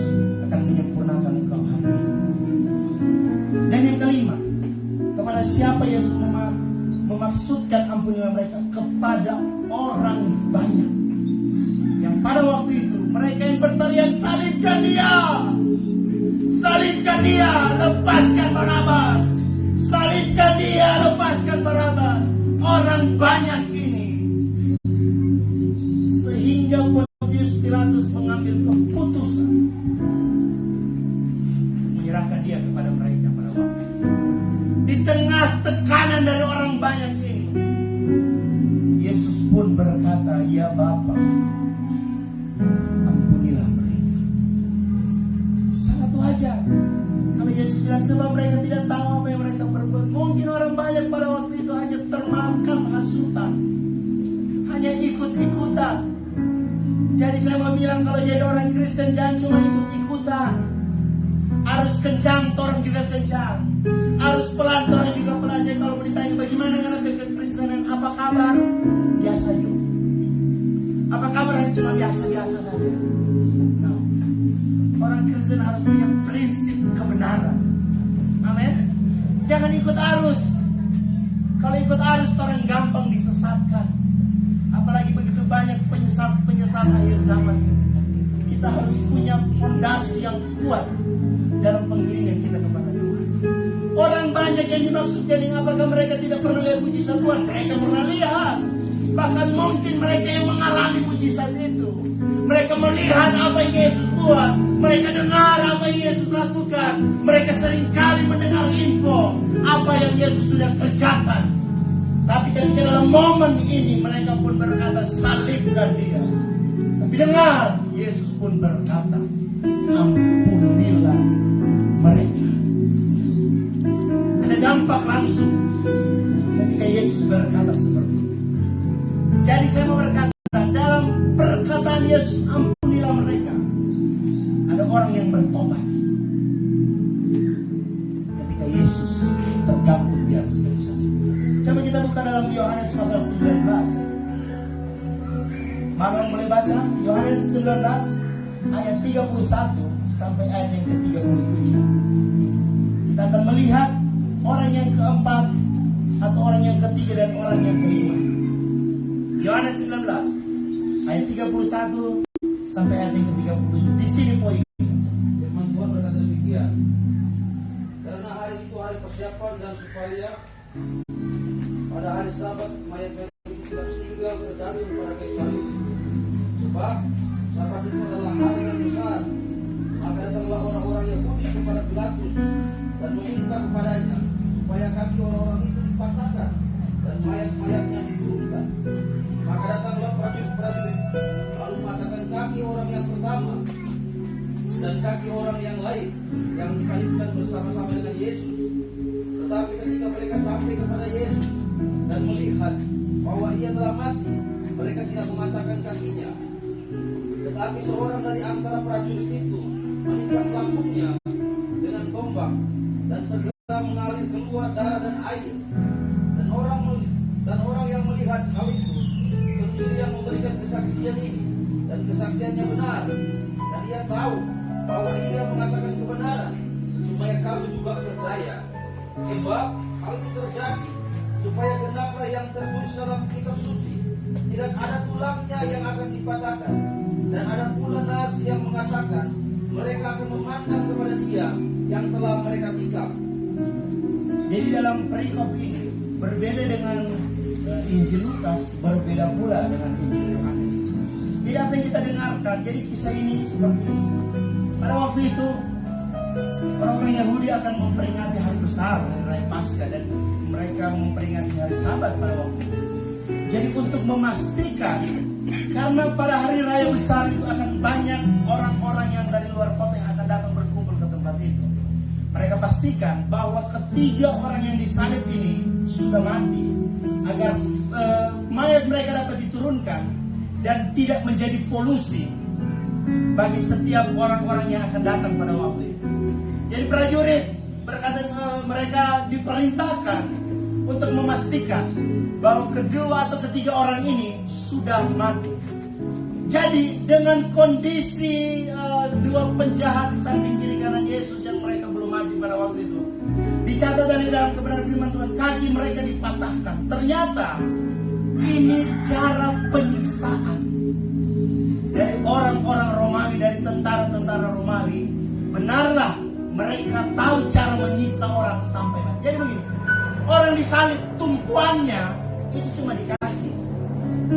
akan menyempurnakan engkau hari ini. Dan yang kelima, kepada siapa Yesus memaksudkan ampunilah mereka? Kepada orang banyak yang pada waktu itu mereka yang berteriak, salibkan dia, salibkan dia, lepaskan Barabas, salibkan dia, lepaskan Barabas. Orang banyak ini, sehingga Pontius Pilatus mengambil keputusan menyerahkan dia kepada mereka pada waktu itu. Di tengah tekanan dari orang banyak ini, Yesus pun berkata, ya Bapa, ampunilah mereka. Sangat wajar kalau Yesus bilang, sebab mereka tidak tahu apa yang saya mau bilang kalau jadi orang Kristen jangan cuma ikut-ikutan. Harus kencang, orang juga kencang. Harus pelan, orang juga pelan. Jadi kalau ditanya bagaimana dengan kekristenan, apa kabar? Biasa juga. Apa kabar? Cuma biasa-biasa saja. No. Orang Kristen harus punya prinsip kebenaran. Amin. Jangan ikut arus. Kalau ikut arus orang gampang disesatkan. Apalagi begitu banyak penyesat akhir zaman. Kita harus punya fondasi yang kuat dalam pengiringan kita kepada Tuhan. Orang banyak yang dimaksud, jadi apakah mereka tidak pernah lihat mujizat Tuhan? Mereka pernah lihat. Bahkan mungkin mereka yang mengalami mujizat itu. Mereka melihat apa yang Yesus buat. Mereka dengar apa yang Yesus lakukan. Mereka seringkali mendengar info apa yang Yesus sudah kerjakan. Tapi ketika dalam momen ini mereka pun berkata, salibkan dia. Tapi dengar, Yesus pun berkata, ampunilah mereka. Ada dampak langsung ketika Yesus berkata seperti itu. Jadi saya mau berkata, dalam perkataan Yesus ampunilah mereka, ada orang yang bertobat ketika Yesus tergantung di atas kayu salib. Coba kita buka dalam Yohanes pasal 19. Mana yang boleh baca? Yohanes 19 ayat 31 sampai ayat yang ke-37. Kita akan melihat orang yang keempat atau orang yang ketiga dan orang yang kelima. Yohanes 19 ayat 31 sampai ayat yang ke-37. Di sini poin. Firman Tuhan berkata demikian. Karena hari itu hari persiapan dan supaya pada hari Sabat mayat-mayat itu tidak tinggal bergantung pada kayu salib. Sebab Sabat itu adalah hari yang besar. Maka datanglah orang-orang Yahudi kepada Pilatus dan meminta kepadanya supaya kaki orang-orang itu dipatahkan dan mayat-mayatnya diturunkan. Maka datanglah prajurit-prajurit lalu mematahkan kaki orang yang pertama dan kaki orang yang lain yang disalibkan bersama-sama dengan Yesus. Tetapi ketika mereka sampai kepada Yesus dan melihat bahwa ia telah mati, mereka tidak mematahkan kakinya. Tetapi seorang dari antara prajurit itu menikam lambungnya dengan tombak dan segera mengalir keluar darah dan air. Dan orang yang melihat hal itu sendiri yang memberikan kesaksian ini, dan kesaksiannya benar, dan ia tahu bahwa ia mengatakan kebenaran supaya kamu juga percaya. Sebab hal itu terjadi supaya genaplah yang tertulis dalam kitab suci, tidak ada tulangnya yang akan dipatahkan. Dan ada pula nas yang mengatakan mereka akan memandang kepada dia yang telah mereka tikam. Jadi dalam perikop ini berbeda dengan Injil Lukas, berbeda pula dengan Injil Yohanes. Jadi apa yang kita dengarkan, jadi kisah ini seperti ini. Pada waktu itu orang-orang Yahudi akan memperingati hari besar, hari raya Paskah, dan mereka memperingati hari Sabat pada waktu itu. Jadi untuk memastikan, karena pada hari raya besar itu akan banyak orang-orang yang dari luar kota yang akan datang berkumpul ke tempat itu. Mereka pastikan bahwa ketiga orang yang disalib ini sudah mati, agar mayat mereka dapat diturunkan dan tidak menjadi polusi bagi setiap orang-orang yang akan datang pada waktu itu. Jadi prajurit berkata, mereka diperintahkan untuk memastikan bahwa kedua atau ketiga orang ini sudah mati. Jadi dengan kondisi dua penjahat di samping kiri kanan Yesus yang mereka belum mati pada waktu itu, dicatat dari dalam kebenaran firman Tuhan, kaki mereka dipatahkan. Ternyata ini cara penyiksaan dari orang-orang Romawi, dari tentara-tentara Romawi. Benarlah mereka tahu cara menyiksa orang sampai mati. Jadi begini, orang disalib tumpuannya itu cuma di kaki.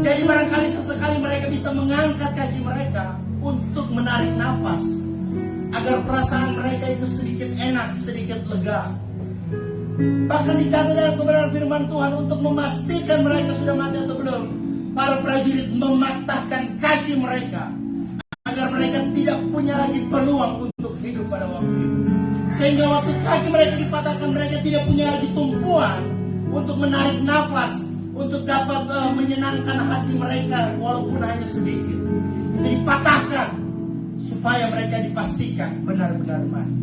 Jadi barangkali sesekali mereka bisa mengangkat kaki mereka untuk menarik nafas, agar perasaan mereka itu sedikit enak, sedikit lega. Bahkan dicatat dalam kebenaran firman Tuhan untuk memastikan mereka sudah mati atau belum, para prajurit mematahkan kaki mereka agar mereka tidak punya lagi peluang untuk hidup pada waktu itu. Sehingga waktu kaki mereka dipatahkan, mereka tidak punya lagi tumpuan untuk menarik nafas untuk dapat menyenangkan hati mereka walaupun hanya sedikit. Itu dipatahkan supaya mereka dipastikan benar-benar mati.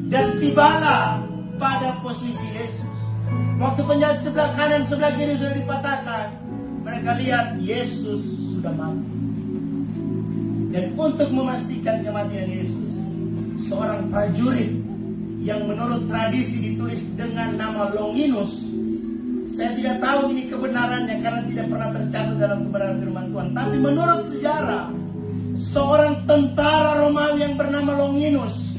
Dan tibalah pada posisi Yesus. Waktu penjahat sebelah kanan sebelah kiri sudah dipatahkan, mereka lihat Yesus sudah mati. Dan untuk memastikan kematian Yesus, seorang prajurit yang menurut tradisi ditulis dengan nama Longinus. Saya tidak tahu ini kebenarannya karena tidak pernah tercatat dalam kebenaran firman Tuhan. Tapi menurut sejarah, seorang tentara Romawi yang bernama Longinus,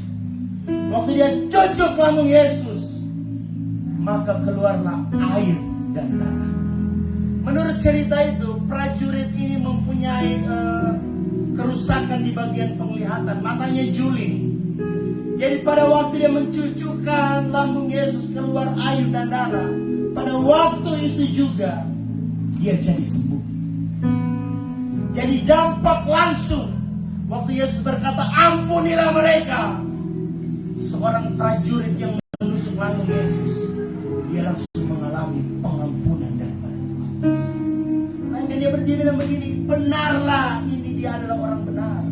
waktu dia cucuk lambung Yesus, maka keluarlah air dan darah. Menurut cerita itu, prajurit ini mempunyai kerusakan di bagian penglihatan, matanya juling. Jadi pada waktu dia mencucukkan lambung Yesus keluar air dan darah, pada waktu itu juga dia jadi sembuh. Jadi dampak langsung waktu Yesus berkata ampunilah mereka, seorang prajurit yang menusuk lambung Yesus, dia langsung mengalami pengampunan daripada Tuhan. Maka dia berdiri dan begini, benarlah ini dia adalah orang benar.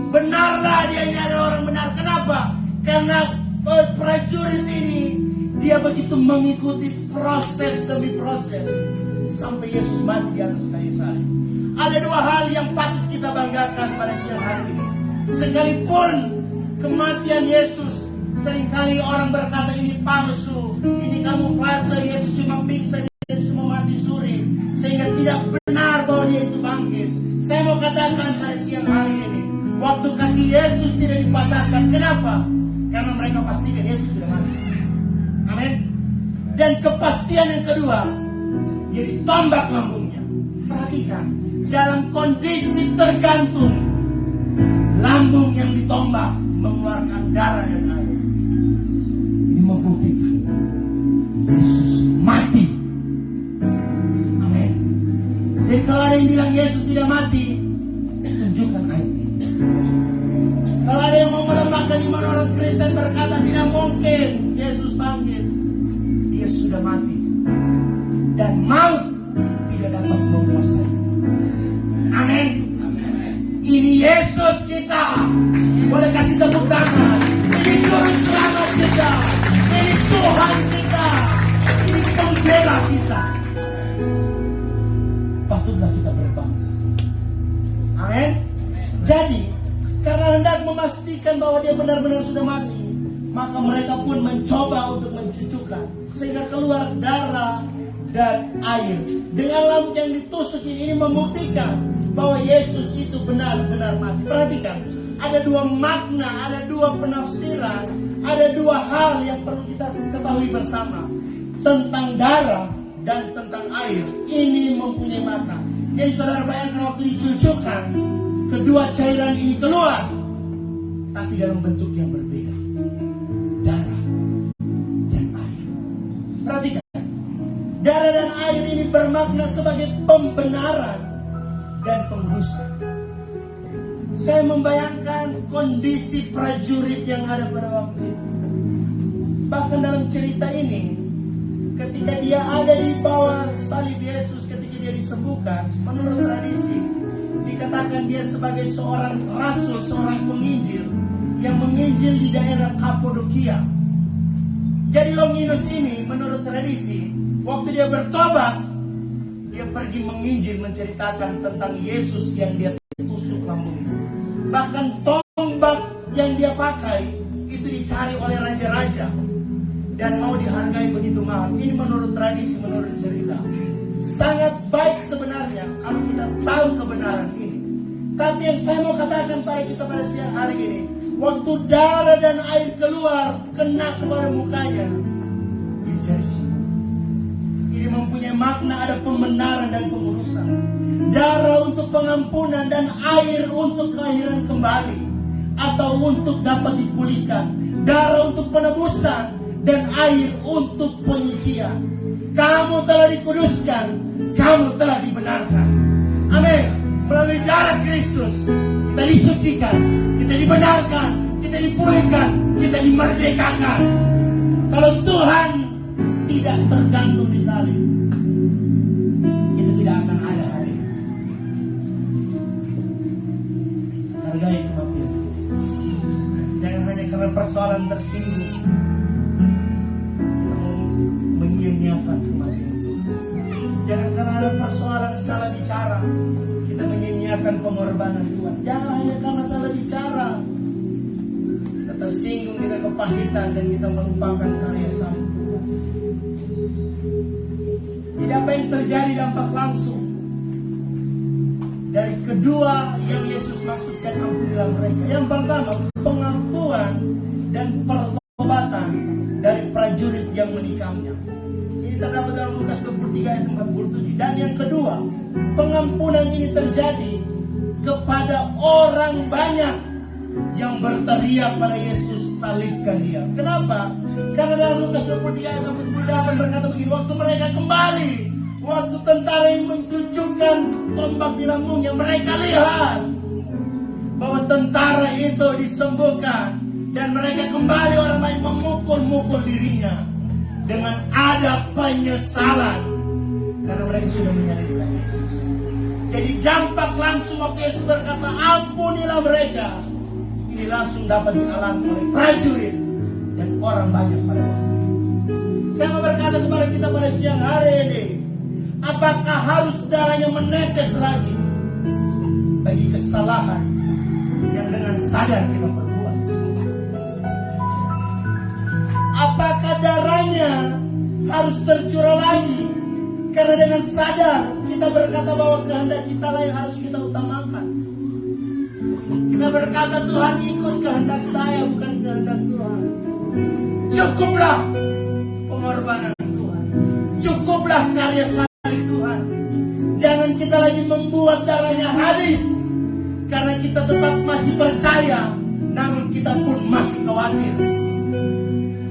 Benarlah dia ini adalah orang benar. Kenapa? Karena prajurit ini dia begitu mengikuti proses demi proses sampai Yesus mati di atas kayu salib. Ada dua hal yang patut kita banggakan pada siang hari ini. Sekalipun kematian Yesus, seringkali orang berkata ini palsu, ini kamuflase, Yesus cuma pingsan, Yesus cuma mati suri, sehingga tidak benar bahwa dia itu bangkit. Saya mau katakan pada siang hari ini, waktu kaki Yesus tidak dipatahkan. Kenapa? Karena mereka pastikan Yesus sudah mati. Amin. Dan kepastian yang kedua, dia ditombak lambungnya. Perhatikan, dalam kondisi tergantung, lambung yang ditombak mengeluarkan darah dan air. Ini membuktikan Yesus mati. Amin. Jadi kalau ada yang bilang Yesus tidak mati, tunjukkan ayat ini. Kalau ada yang mau melemahkan iman orang Kristen berkata tidak mungkin Yesus bangkit, dia sudah mati dan maut tidak dapat menguasai. Amin. Ini Yesus kita. Boleh kasih tepuk tangan. Ini Juru Selamat kita. Ini Tuhan kita. Ini pembela kita. Patutlah kita berbangga. Amin. Jadi karena hendak memastikan bahwa dia benar-benar sudah mati, maka mereka pun mencoba untuk mencucukkan sehingga keluar darah dan air. Dengan lambung yang ditusuk ini membuktikan bahwa Yesus itu benar-benar mati. Perhatikan, ada dua makna, ada dua penafsiran, ada dua hal yang perlu kita ketahui bersama tentang darah dan tentang air. Ini mempunyai makna. Jadi saudara bayangkan waktu dicucukkan, kedua cairan ini keluar, tapi dalam bentuk yang berbeda. Darah dan air. Perhatikan, darah dan air ini bermakna sebagai pembenaran dan pengudusan. Saya membayangkan kondisi prajurit yang ada pada waktu itu. Bahkan dalam cerita ini, ketika dia ada di bawah salib Yesus, ketika dia disembuhkan, menurut tradisi dikatakan dia sebagai seorang rasul, seorang penginjil yang menginjil di daerah Kapadokia. Jadi Longinus ini menurut tradisi, waktu dia bertobat, dia pergi menginjil menceritakan tentang Yesus yang dia tusuk lambungnya. Bahkan tombak yang dia pakai itu dicari oleh raja-raja dan mau dihargai begitu mahal. Ini menurut tradisi, menurut cerita. Sangat baik sebenarnya kalau kita tahu kebenaran ini. Tapi yang saya mau katakan pada kita pada siang hari ini, waktu darah dan air keluar kena kepada mukanya, dia jadi sembuh. Ini mempunyai makna, ada pembenaran dan pengurusan. Darah untuk pengampunan dan air untuk kelahiran kembali atau untuk dapat dipulihkan. Darah untuk penebusan dan air untuk penyucian. Kamu telah dikuduskan, kamu telah dibenarkan. Amin. Melalui darah Kristus kita disucikan, kita dibenarkan, kita dipulihkan, kita dimerdekakan. Kalau Tuhan tidak tergantung di salib, hanya karena persoalan tersinggung kita menyia-nyiakan kematian. Jangan karena ada persoalan salah bicara kita menyia-nyiakan pengorbanan Tuhan. Jangan hanya karena salah bicara kita tersinggung, kita kepahitan dan kita melupakan karya salib Tuhan. Jadi apa yang terjadi dampak langsung dari kedua yang Yesus maksudkan, ampunilah mereka. Yang pertama, pengakuan dan pertobatan dari prajurit yang menikamnya. Ini terdapat dalam Lukas 23 ayat 47. Dan yang kedua, pengampunan ini terjadi kepada orang banyak yang berteriak pada Yesus, salibkan dia. Kenapa? Karena dalam Lukas 23 ayat 48 berkata begini, waktu mereka kembali, waktu tentara yang mencucukkan tombak di lambungnya, mereka lihat bahwa tentara itu disembuhkan. Dan mereka kembali, orang lain memukul-mukul dirinya dengan ada penyesalan karena mereka sudah menyalibkan Yesus. Jadi dampak langsung waktu Yesus berkata ampunilah mereka, ini langsung dapat dialami oleh prajurit dan orang banyak pada waktu itu. Saya mau berkata kepada kita pada siang hari ini, apakah harus darahnya menetes lagi bagi kesalahan yang dengan sadar kita perbuat? Apakah darahnya harus tercurah lagi karena dengan sadar kita berkata bahwa kehendak kita lah yang harus kita utamakan? Kita berkata Tuhan, ikut kehendak saya bukan kehendak Tuhan. Cukuplah pengorbanan Tuhan, cukuplah karya salib Tuhan. Jangan kita lagi membuat darahnya habis karena kita tetap masih percaya, namun kita pun masih khawatir.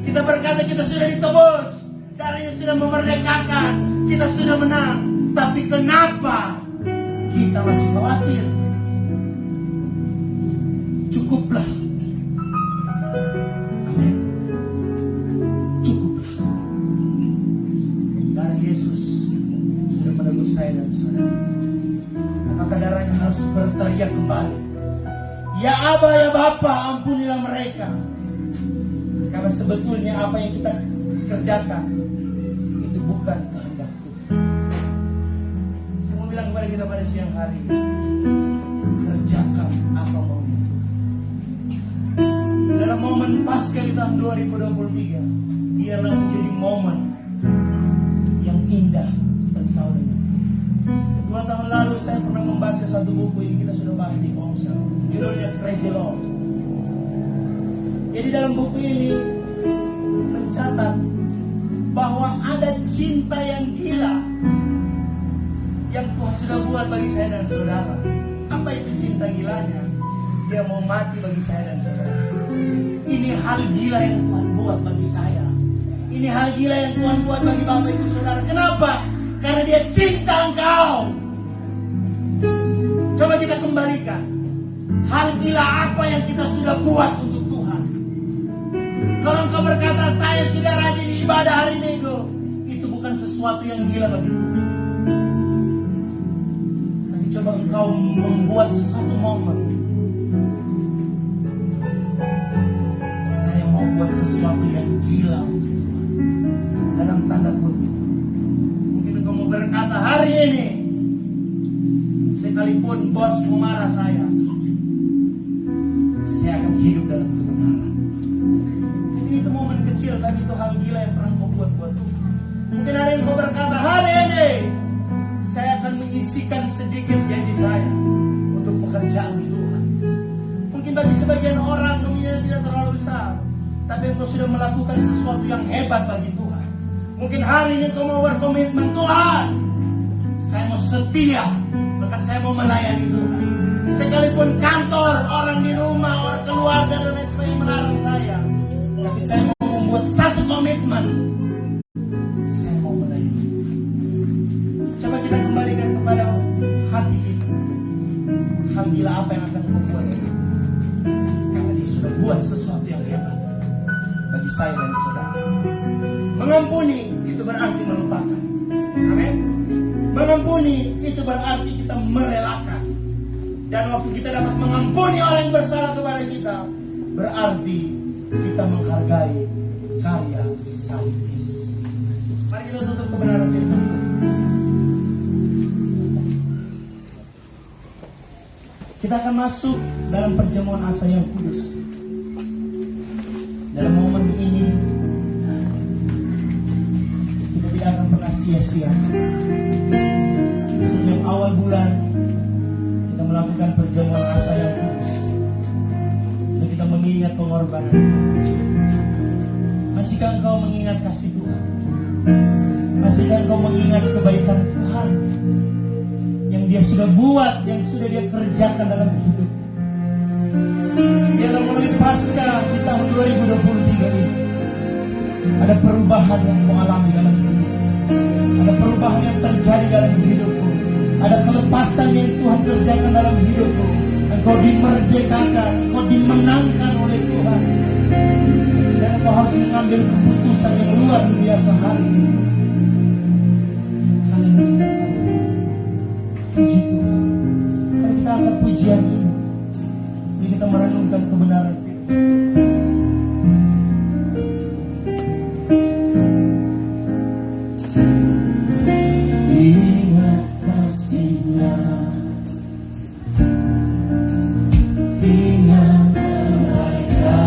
Kita berkata kita sudah ditebus, darahnya sudah memerdekakan, kita sudah menang, tapi kenapa kita masih khawatir? Cukuplah. Amin. Cukuplah. Darah Yesus sudah menebus saya dan saudara. Maka darahnya harus berteriak kembali, ya Aba, ya Bapa, ampunilah mereka. Karena sebetulnya apa yang kita kerjakan itu bukan kehendak Tuhan. Saya mau bilang kepada kita pada siang hari, kerjakan apa maunya Tuhan. Dalam momen pasca di tahun 2023, biarlah menjadi momen yang indah bagi kau dan aku. 2 tahun lalu saya pernah membaca satu buku, ini kita sudah bahas di Ponsel, judulnya Crazy Love. Jadi dalam buku ini mencatat bahwa ada cinta yang gila yang Tuhan sudah buat bagi saya dan saudara. Apa itu cinta gilanya? Dia mau mati bagi saya dan saudara. Ini hal gila yang Tuhan buat bagi saya. Ini hal gila yang Tuhan buat bagi Bapak Ibu Saudara. Kenapa? Karena dia cinta engkau. Coba kita kembalikan. Hal gila apa yang kita sudah buat untuk Tuhan? Kalau engkau berkata saya sudah rajin ibadah hari Minggu, itu bukan sesuatu yang gila bagi Tuhan. Tapi coba engkau membuat satu momen, saya mau buat sesuatu yang gila untuk Tuhan, dalam tanda kutip. Mungkin engkau mau berkata hari ini, sekalipun bos mau marah saya akan hidup dalam kebenaran. Itu momen kecil, tapi itu hal gila yang pernah kau buat buat Tuhan. Mungkin hari ini kau berkata, hari ini saya akan menyisikan sedikit janji saya untuk pekerjaan Tuhan. Mungkin bagi sebagian orang nominalnya tidak terlalu besar, tapi engkau sudah melakukan sesuatu yang hebat bagi Tuhan. Mungkin hari ini kau mau berkomitmen, Tuhan, saya mau setia, bahkan saya mau melayani Tuhan. Sekalipun kantor, orang di rumah, orang keluarga dan lain sebagainya melarang saya, tapi saya mau membuat satu komitmen, saya mau melayani. Coba kita kembalikan kepada hati kita. Hal gila apa yang akan kau buat? Karena dia sudah buat sesuatu yang hebat bagi saya dan saudara. Mengampuni itu berarti melupakan. Amin. Mengampuni itu berarti kita merelakan. Dan waktu kita dapat mengampuni orang yang bersalah kepada kita, berarti kita menghargai karya salib Yesus. Mari kita tutup kebenaran firman. Kita akan masuk dalam perjamuan asa yang kudus. Dalam momen ini kita tidak akan pernah sia-sia. Setiap awal bulan kita melakukan perjamuan asa yang kudus. Dan kita mengingat pengorbanan. Masihkah engkau mengingat kasih Tuhan? Masihkah engkau mengingat kebaikan Tuhan yang Dia sudah buat, yang sudah Dia kerjakan dalam hidup? Biarlah melalui Paskah di tahun 2023 ini ada perubahan yang kau alami dalam hidup. Ada perubahan yang terjadi dalam hidupmu. Ada kelepasan yang Tuhan kerjakan dalam hidupmu. Engkau dimerdekakan, engkau dimenangkan oleh Tuhan. Dan engkau harus mengambil keputusan yang luar biasa hari ini. Haleluya. Puji Tuhan. Mari kita angkat pujian ini. Mari kita merenungkan kebenaran ingat kasih-Nya, ingat kebaikan-Nya,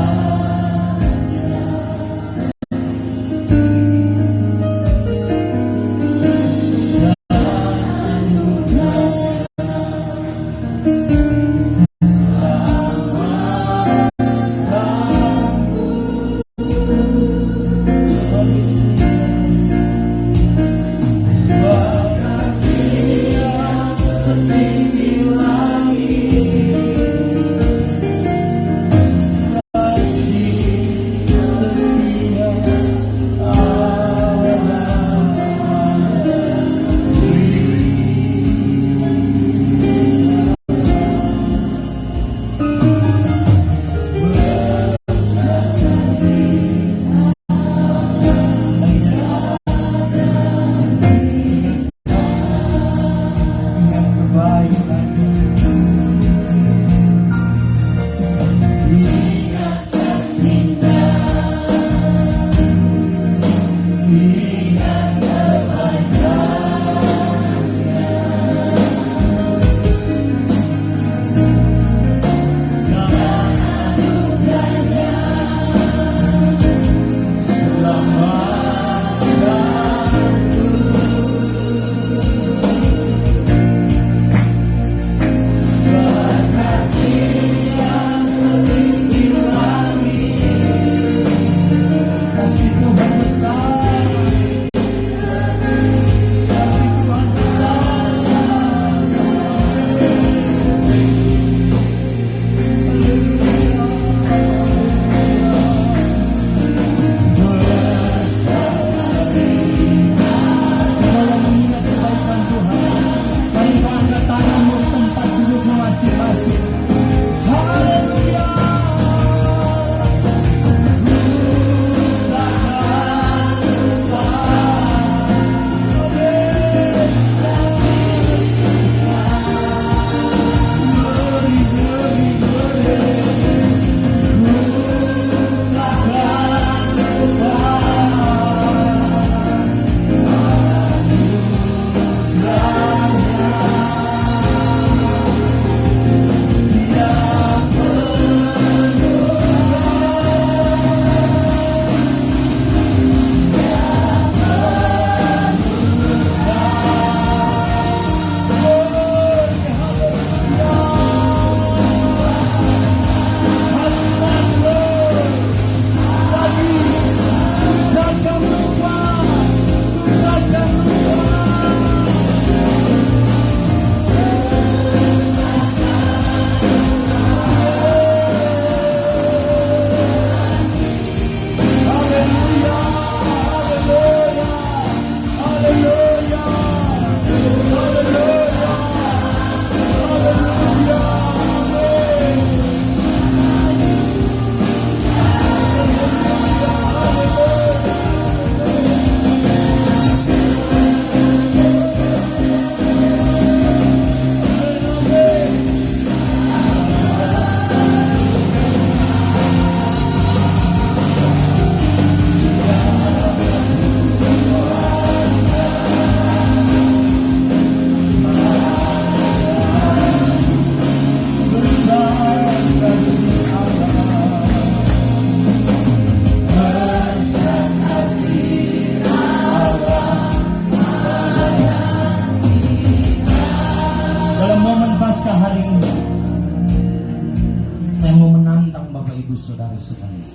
saudara sekalian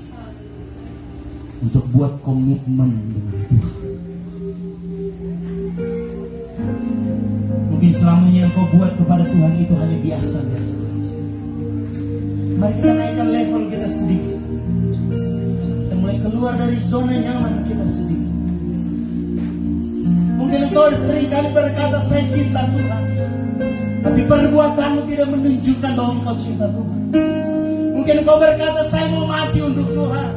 untuk buat komitmen dengan Tuhan. Mungkin selamanya yang kau buat kepada Tuhan itu hanya biasa-biasa saja. Mari kita naikkan level kita sedikit. Kita mulai keluar dari zona nyaman kita sedikit. Mungkin engkau seringkali berkata saya cinta Tuhan, tapi perbuatanmu tidak menunjukkan bahwa engkau cinta Tuhan. Mungkin engkau berkata saya mau mati untuk Tuhan,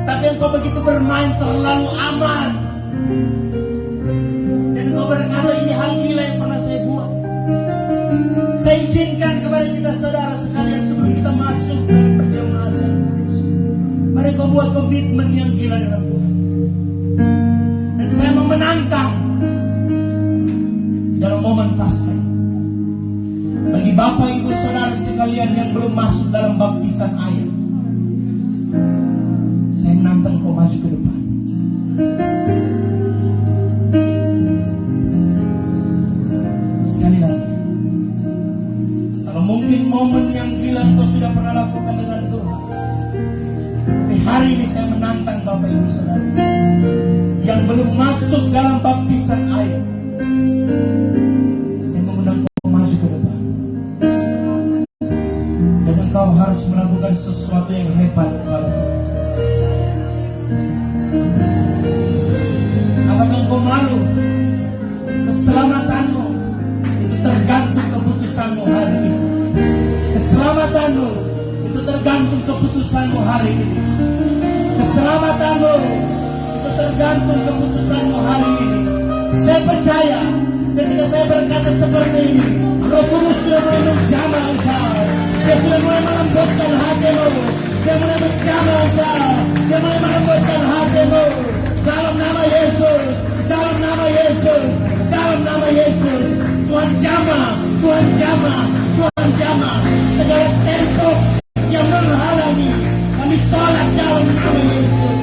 tapi engkau begitu bermain terlalu aman. Dan engkau berkata ini hal gila yang pernah saya buat. Saya izinkan kepada kita saudara sekalian sebelum kita masuk dalam perjalanan yang kudus, mari kau buat komitmen yang gila dengan Tuhan. Dan saya mau menantang dalam momen Paskah, bagi Bapak Ibu Saudara sekalian yang belum masuk dalam baptisan air, saya menantang kau maju ke depan. Sekali lagi, kalau mungkin momen yang gila kau sudah pernah lakukan dengan Tuhan, tapi hari ini saya menantang Bapak Ibu Saudara yang belum masuk dalam baptisan air. Saya mengundang kau maju ke depan, dan engkau harus melakukan sesuatu yang hebat kepada Tuhan. Apakah engkau malu? Keselamatanmu itu tergantung keputusanmu hari ini. Keselamatanmu itu tergantung keputusanmu hari ini. Keselamatanmu itu tergantung keputusanmu hari ini. Saya percaya ketika saya berkata seperti ini, Roh Kudus sudah mulai menjamah engkau. Dia sudah mulai melembutkan hatimu. Dia mulai menjamah engkau. Dia mulai melembutkan hatimu. Dalam nama Yesus, dalam nama Yesus, dalam nama Yesus, Tuhan jamah, Tuhan jamah, Tuhan jamah segala tembok yang menghalangi. Kami tolak dalam nama Yesus.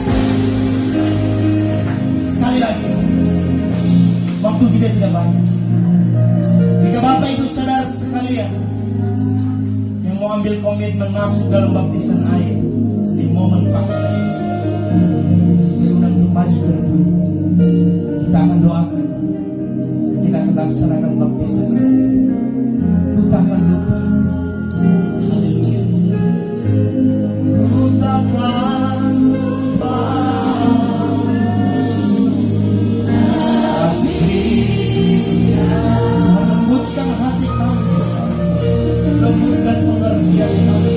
Sekali lagi, waktu kita tidak banyak. Jika Bapak Ibu Saudara sekalian yang mau ambil komitmen masuk dalam baptisan air di momen Paskah, saya undang untuk maju ke depan. Kita akan doakan, kita akan laksanakan baptisan air. Ku takkan lupa. Haleluya. Ku takkan lupa lembutkan hati kami, lembutkan pengertian kami.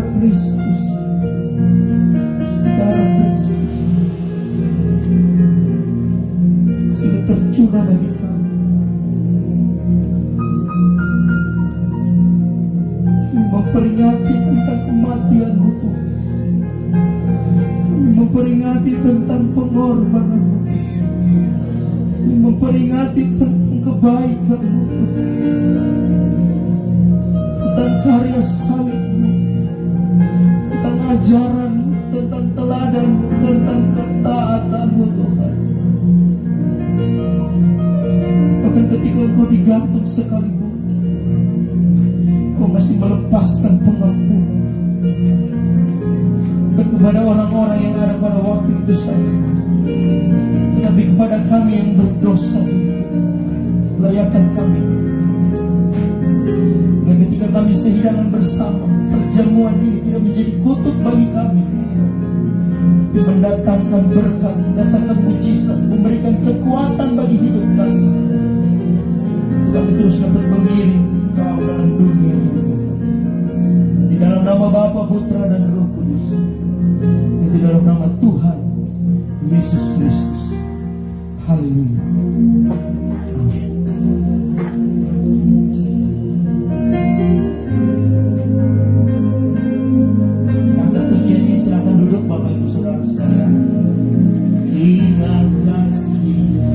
darah Kristus. Darah Kristus sudah tercurah bagi kami. Memperingati tentang kematian-Mu Tuhan. Kami memperingati tentang pengorbanan-Mu. Kami memperingati tentang kebaikan-Mu Tuhan. Tentang karya salib-Mu, tentang ajaran-Mu, tentang teladan-Mu, tentang ketaatan-Mu Tuhan. Bahkan ketika Engkau digantung sekalipun, Engkau masih melepaskan pengampunan. Bukan kepada orang-orang yang ada pada waktu itu saja, tetapi kepada kami yang berdosa itu, layakkan kami. Dan ketika kami sehidangan bersama, perjamuan ini tidak menjadi kutuk bagi kami, tapi mendatangkan berkat, mendatangkan mujizat, memberikan kekuatan bagi hidup kami. Untuk kami terus dapat mengiring Kau dalam dunia ini. Di dalam nama Bapa, Putra, dan Roh Kudus. Itu dalam nama Tuhan Yesus Kristus. Haleluya. Amin. Angkat pujian ini, silakan duduk Bapak Ibu Saudara sekalian. Ingat kasih-Nya.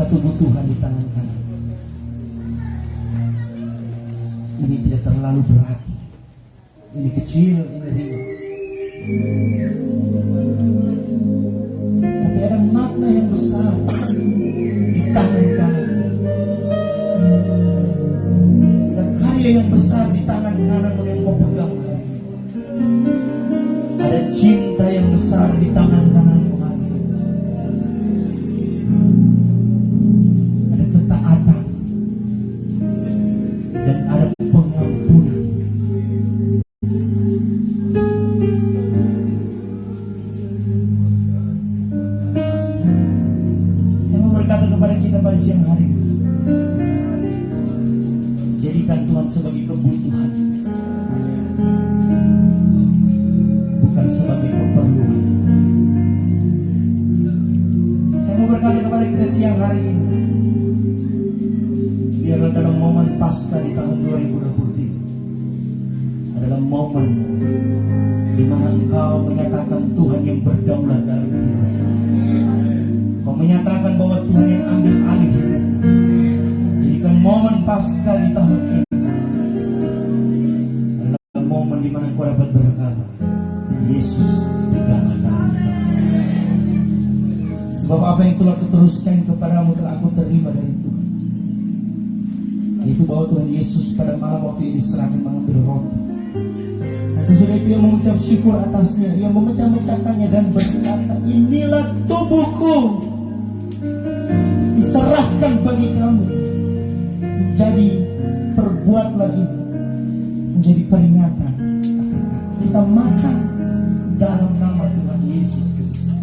tubuh Tuhan di tangan kanan. Ini tidak terlalu berat. Ini kecil, ini ringan. Tapi ada makna yang besar di tangan kanan. Ada karya yang besar di tangan kanan yang kau pegang hari ini. Ada cinta yang besar di tangan kananmu hari ini. Ada ketaatan dan ada pengampunan. Saya mau berkata kepada kita pada siang hari ini, jadikan Tuhan sebagai kebutuhan, bukan sebagai keperluan. Saya mau berkata kepada kita siang hari ini, biarlah dalam momen Paskah di tahun 2023 adalah momen di mana engkau menyatakan Tuhan yang berdaulat dalam hidup. Kau menyatakan bahwa Tuhan yang ambil alih hidup. Jadikan momen Paskah di tahun ini adalah momen di mana kau dapat berkata, Yesus segala-galanya. Sebab apa yang telah kuteruskan kepadamu telah aku terima dari Tuhan. Itu bahwa Tuhan Yesus pada malam waktu ini diserahkan mengambil roti. Dan sesudah itu ia mengucap syukur atasnya, ia memecah-mecahkannya dan berkata, inilah tubuhku diserahkan bagi kamu. Jadi perbuatlah ini menjadi peringatan akan aku. Kita makan dalam nama Tuhan Yesus Kristus.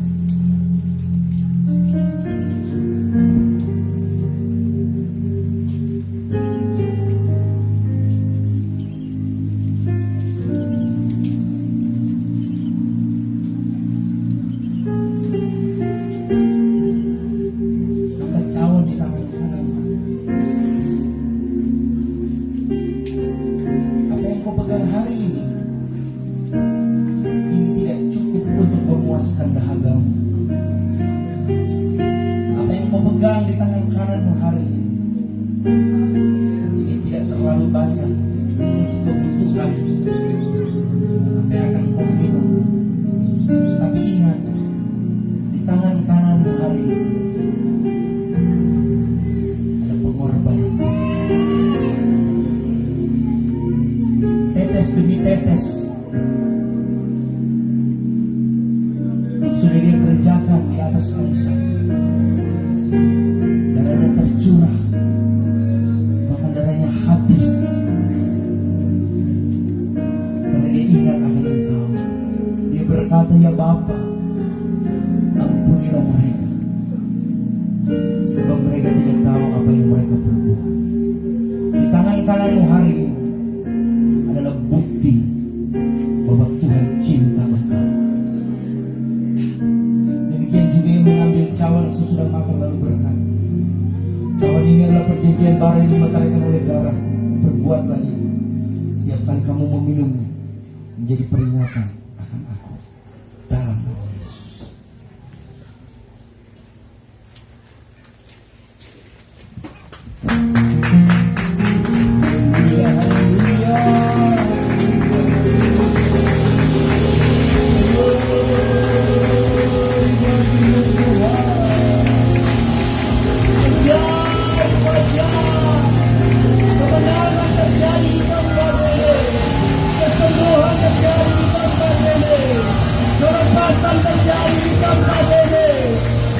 Angkat cawan di tangan kanan. Apa yang kau pegang hari ini tidak cukup untuk memuaskan dahagamu. Apa yang kau pegang di tangan kananmu hari ini tidak terlalu banyak untuk kebutuhan apa yang akan kau minum. Tapi ingat, di tangan kananmu hari ini ada pengorbanan. Tetes demi tetes sudah dia kerjakan di atas kayu salib. Darahnya tercurah, bahkan darahnya habis, karena dia ingat akan engkau. Dia berkata, ya Bapa, ampunilah mereka, sebab mereka tidak tahu apa yang mereka perbuat. Di tangan kananmu hari ini adalah bukti bahwa Tuhan cinta engkau. Demikian juga yang mengambil cawan sesudah makan lalu berkata, cawan ini adalah perjanjian baru yang dimeteraikan oleh darah. Perbuatlah ini setiap kali kamu meminumnya menjadi peringatan akan aku. Dalam nama Yesus. Haleluya, haleluya. Kebenaran terjadi di tempat ini, kesembuhan terjadi di tempat ini, kelepasan terjadi di tempat ini,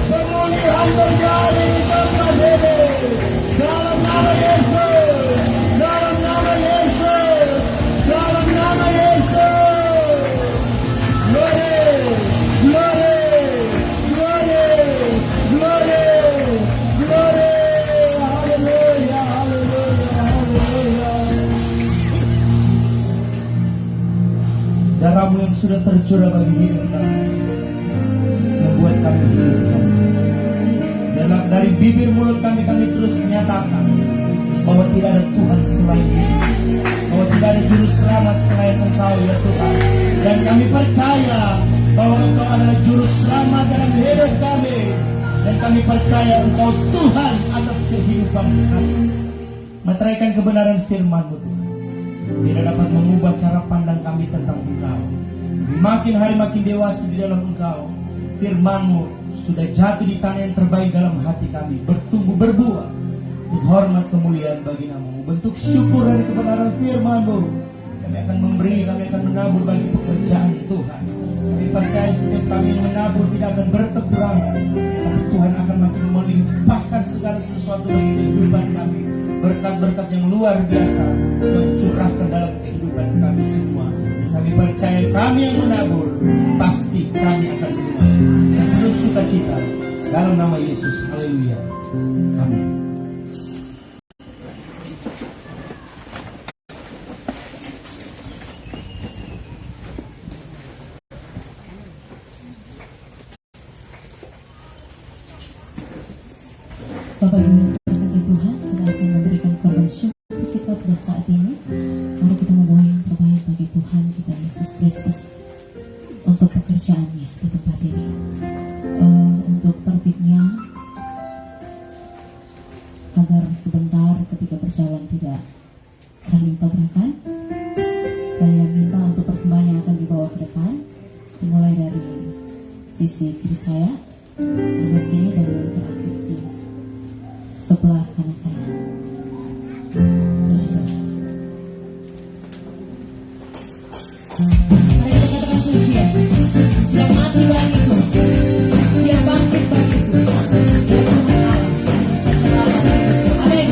pemulihan terjadi di tempat ini. Dalam nama Yesus, dalam nama Yesus, dalam nama Yesus. Glory, glory, glory, glory, glory. Haleluya, haleluya, haleluya. Darahmu yang sudah tercurah bagi hidup kami membuat kami hidup kami. Dari bibir mulut kami terus menyatakan bahwa tidak ada Tuhan selain Yesus, bahwa tidak ada juru selamat selain Engkau ya Tuhan. Dan kami percaya bahwa Engkau adalah juru selamat dalam hidup kami. Dan kami percaya Engkau Tuhan atas kehidupan kami. Meteraikan kebenaran firman-Mu Tuhan. Biar dapat mengubah cara pandang kami tentang Engkau. Kami makin hari makin dewasa di dalam Engkau. Firman-Mu sudah jatuh di tanah yang terbaik dalam hati kami. Bertumbuh berbuah. Untuk hormat kemuliaan bagi nama-Mu. Bentuk syukur dari kebenaran firman-Mu. Kami akan memberi, kami akan menabur bagi pekerjaan Tuhan. Kami percaya setiap kami yang menabur tidak akan berkekurangan. Tapi Tuhan akan makin melimpahkan segala sesuatu bagi kehidupan kami. Berkat-berkat yang luar biasa yang curahkan dalam kehidupan kami semua. Dan kami percaya kami yang menabur, pasti kami akan menuai dan penuh sukacita. Dalam nama Yesus, haleluya. Amin. Bapak Ibu berkati Tuhan, kita akan memberikan korban syukur kita pada saat ini. Mari kita membawa yang terbaik bagi Tuhan kita Yesus Kristus untuk pekerjaannya di tempat ini. Untuk tertibnya, agar sebentar ketika berjalan tidak saling tabrakan, saya minta untuk persembahan yang akan dibawa ke depan, dimulai dari sisi kiri saya, sebelah sini, dan yang terakhir di sebelah kanan saya. Bersyukur. Mari kita katakan pujian. Yang mati bagiku, yang bangkit bagiku, yang Tuhan Allah, penyelamat hidupku. Amin.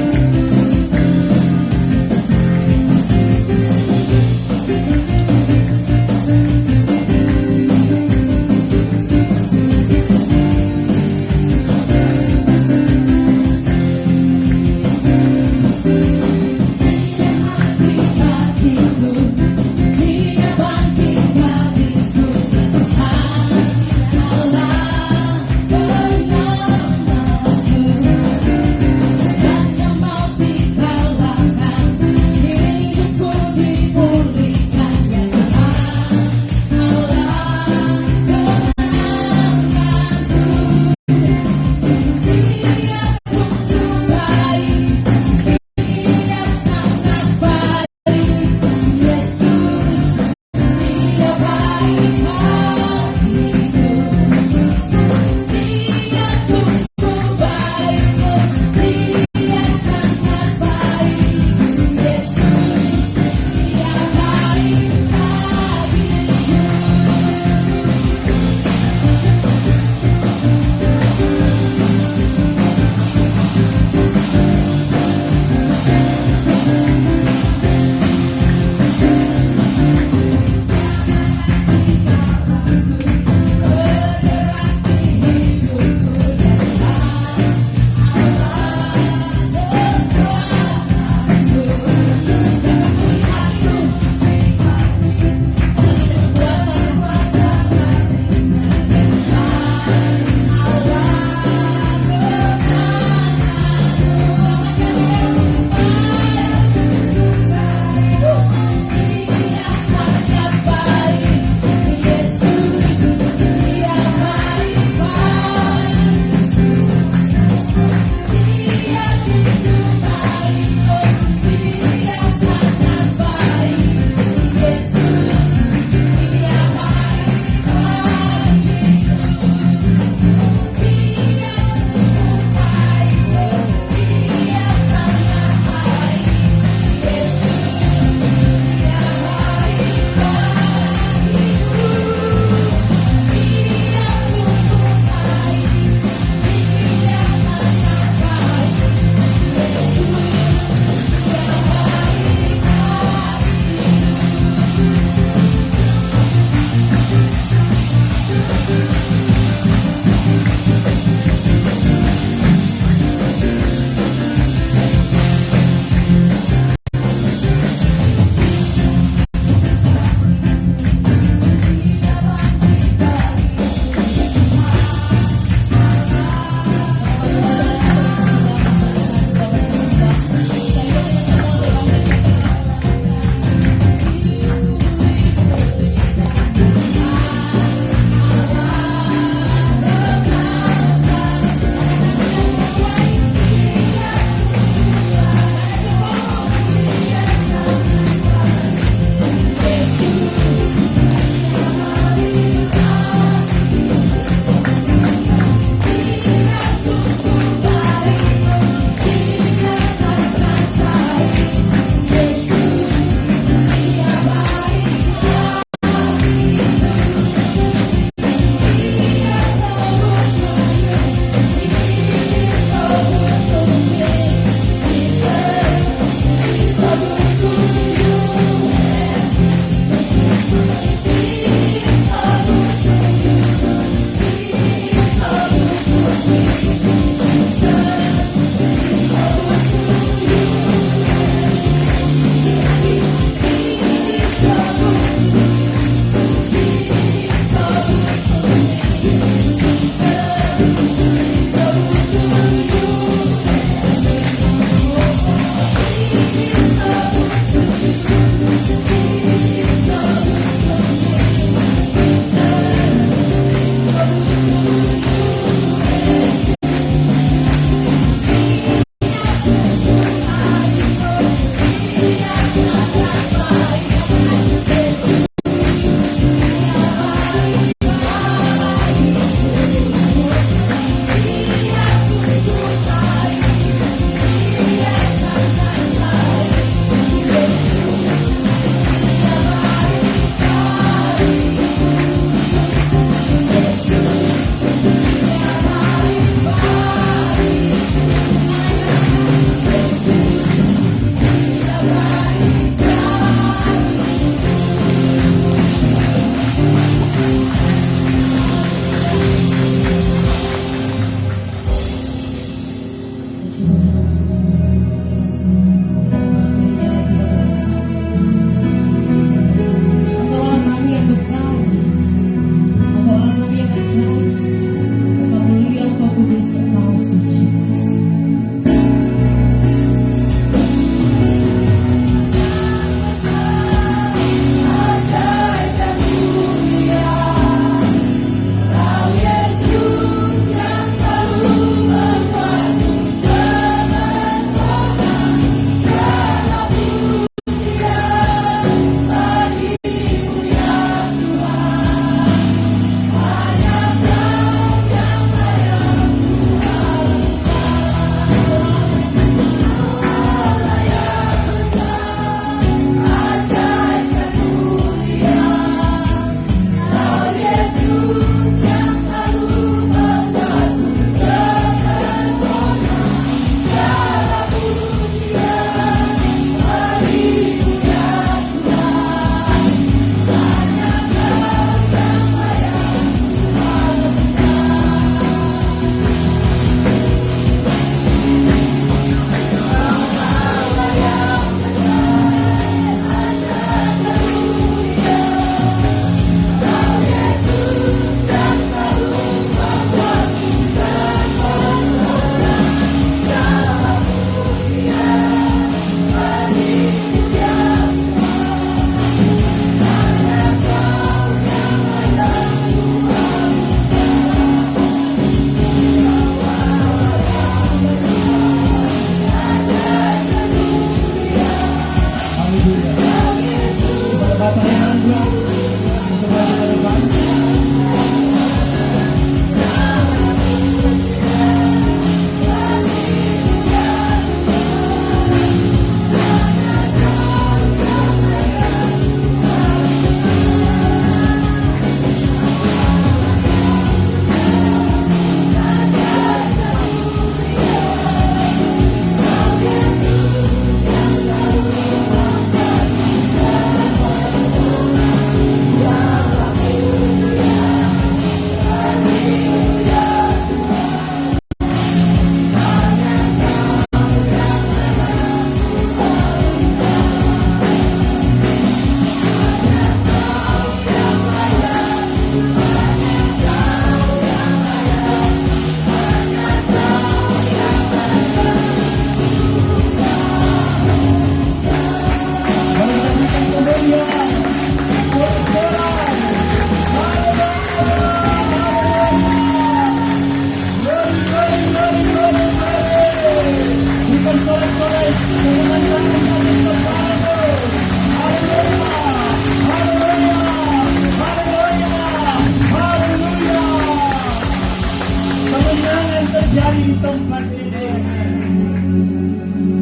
kehidupan ini.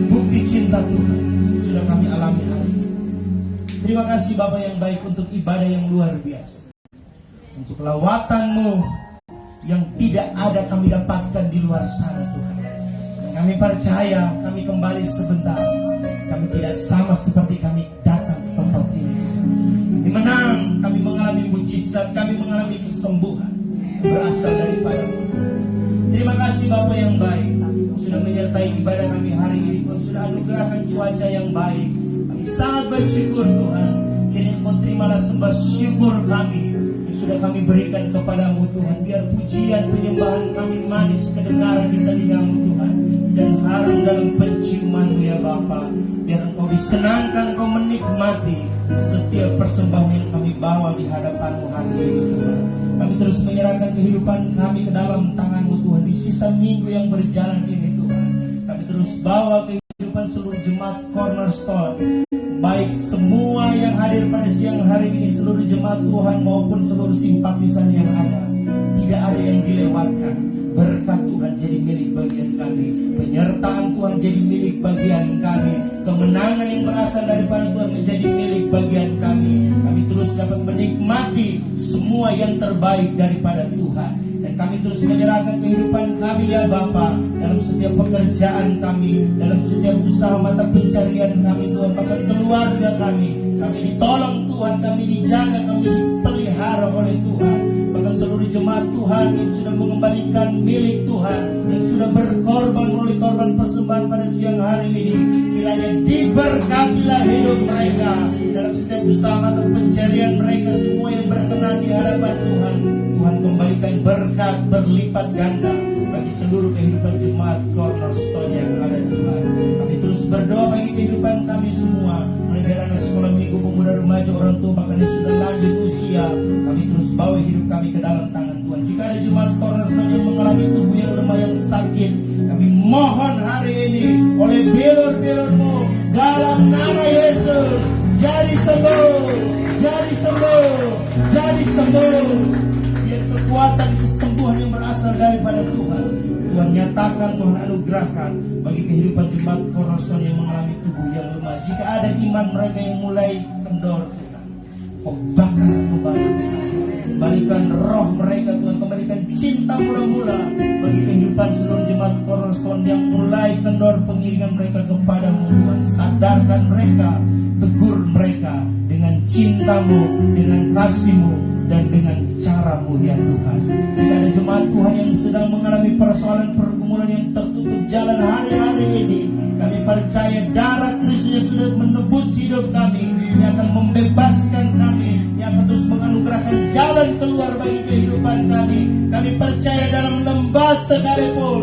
Bukti cinta Tuhan sudah kami alami hari ini. Terima kasih Bapa yang baik untuk ibadah yang luar biasa, untuk lawatan-Mu yang tidak ada kami dapatkan di luar sana Tuhan. Kami percaya kami kembali sebentar, kami tidak sama seperti kami datang ke tempat ini. Kami menang, kami mengalami mujizat, kami mengalami kesembuhan berasal daripada-Mu. Terima kasih Bapa yang baik, sudah menyertai ibadah kami hari ini. Kau sudah anugerahkan cuaca yang baik. Kami sangat bersyukur Tuhan. Kiranya Kau terimalah sembah syukur kami yang sudah kami berikan kepada-Mu Tuhan. Biar pujian penyembahan kami manis kedengaran di telinga-Mu Tuhan, dan harum dalam penciuman-Mu ya Bapa. Biar Engkau disenangkan, Engkau menikmati setiap persembahan yang kami bawa di hadapan-Mu hari ini Tuhan. Kami terus menyerahkan kehidupan kami ke dalam tangan-Mu Tuhan. Di sisa minggu yang berjalan ini Tuhan, kami terus bawa kehidupan seluruh jemaat Cornerstone, baik semua yang hadir pada siang hari ini, seluruh jemaat Tuhan maupun seluruh simpatisan yang ada. Tidak ada yang dilewatkan. Berkat Tuhan jadi milik bagian kami, penyertaan Tuhan jadi milik bagian kami, kemenangan yang berasal daripada Tuhan menjadi milik bagian kami. Kami terus dapat menikmati semua yang terbaik daripada Tuhan. Dan kami terus menyerahkan kehidupan kami ya Bapa, dalam setiap pekerjaan kami, dalam setiap usaha mata pencarian kami Tuhan, bahkan keluarga kami. Kami ditolong Tuhan, kami dijaga, kami dipelihara oleh Tuhan. Bahkan seluruh jemaat Tuhan yang sudah mengembalikan milik Tuhan, yang sudah berkorban melalui korban persembahan pada siang hari ini, kiranya diberkatilah hidup mereka dalam setiap usaha mata pencarian mereka, semua yang berkenan di hadapan Tuhan. Tuhan kembalikan berkat berlipat ganda bagi seluruh kehidupan jemaat Cornerstone yang ada Tuhan. Kami terus berdoa bagi kehidupan kami semua, mulai dari anak sekolah minggu, pemuda remaja, orang tua, bahkan yang sudah lanjut usia. Kami terus bawa hidup kami ke dalam tangan Tuhan. Jika ada jemaat Cornerstone yang mengalami tubuh yang lemah, yang sakit, kami mohon hari ini oleh bilur-bilur-Mu dalam nama Yesus, jadi sembuh, jadi sembuh, jadi sembuh. Biar kekuatan kesembuhan yang berasal daripada Tuhan, Tuhan nyatakan, Tuhan anugerahkan bagi kehidupan jemaat Cornerstone yang mengalami tubuh yang lemah. Jika ada iman mereka yang mulai kendor Tuhan, Kau bakar kembali Tuhan. Kembalikan roh mereka Tuhan, kembalikan cinta mula-mula bagi kehidupan seluruh jemaat Cornerstone yang mulai kendor pengiringan mereka kepada-Mu Tuhan. Sadarkan mereka, tegur mereka dengan cinta-Mu, dengan kasih-Mu, dan dengan cara-Mu ya Tuhan. Jika ada jemaat Tuhan yang sedang mengalami persoalan pergumulan yang tertutup jalan hari-hari ini, kami percaya darah Kristus yang sudah menebus hidup kami, yang akan membebaskan kami, yang akan terus menganugerahkan jalan keluar bagi kehidupan kami. Kami percaya dalam lembah sekalipun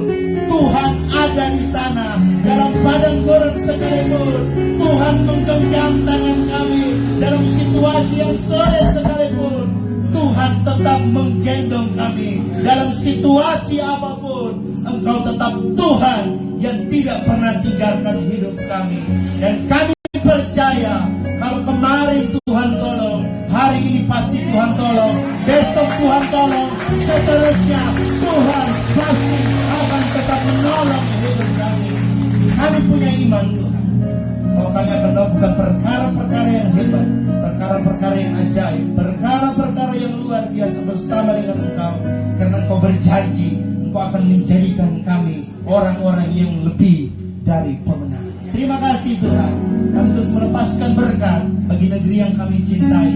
Tuhan ada di sana, dalam padang gurun sekalipun Tuhan menggenggam tangan kami, dalam situasi yang sulit sekalipun Tuhan tetap menggendong kami. Dalam situasi apapun, Engkau tetap Tuhan yang tidak pernah tinggalkan hidup kami. Dan kami percaya kalau kemarin Tuhan tolong, hari ini pasti Tuhan tolong, besok Tuhan tolong, seterusnya Tuhan pasti akan tetap menolong hidup kami. Kami punya iman Tuhan, bahwa kami akan melakukan perkara-perkara yang hebat, perkara-perkara yang ajaib, perkara-perkara yang luar biasa bersama dengan Engkau. Karena Engkau berjanji, Engkau akan menjadikan kami orang-orang yang lebih dari pemenang. Terima kasih Tuhan. Kami terus melepaskan berkat bagi negeri yang kami cintai.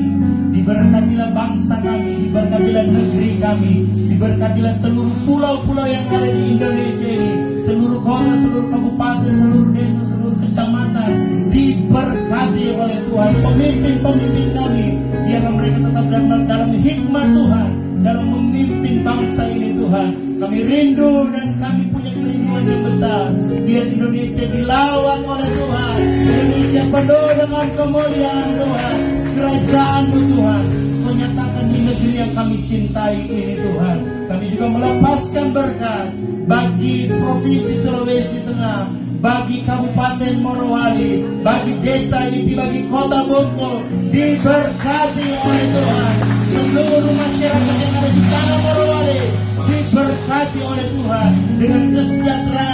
Diberkatilah bangsa kami, diberkatilah negeri kami, diberkatilah seluruh pulau-pulau yang ada di Indonesia ini, seluruh kota, seluruh kabupaten, seluruh desa, seluruh kecamatan. Diberkati oleh Tuhan. Pemimpin-pemimpin kami, biarlah mereka tetap dalam hikmat Tuhan, dalam memimpin bangsa ini Tuhan. Kami rindu dan kami punya kerinduan yang besar. Biar Indonesia dilawan oleh Tuhan, Indonesia penuh dengan kemuliaan Tuhan, kerajaan-Mu Tuhan. Kau nyatakan di negeri yang kami cintai ini Tuhan. Kami juga melepaskan berkat bagi Provinsi Sulawesi Tengah, bagi Kabupaten Morowali, bagi Desa Ipi, bagi Kota Boko. Diberkati oleh Tuhan. Seluruh masyarakat yang ada di tanah Morowali diberkati oleh Tuhan dengan kesejahteraan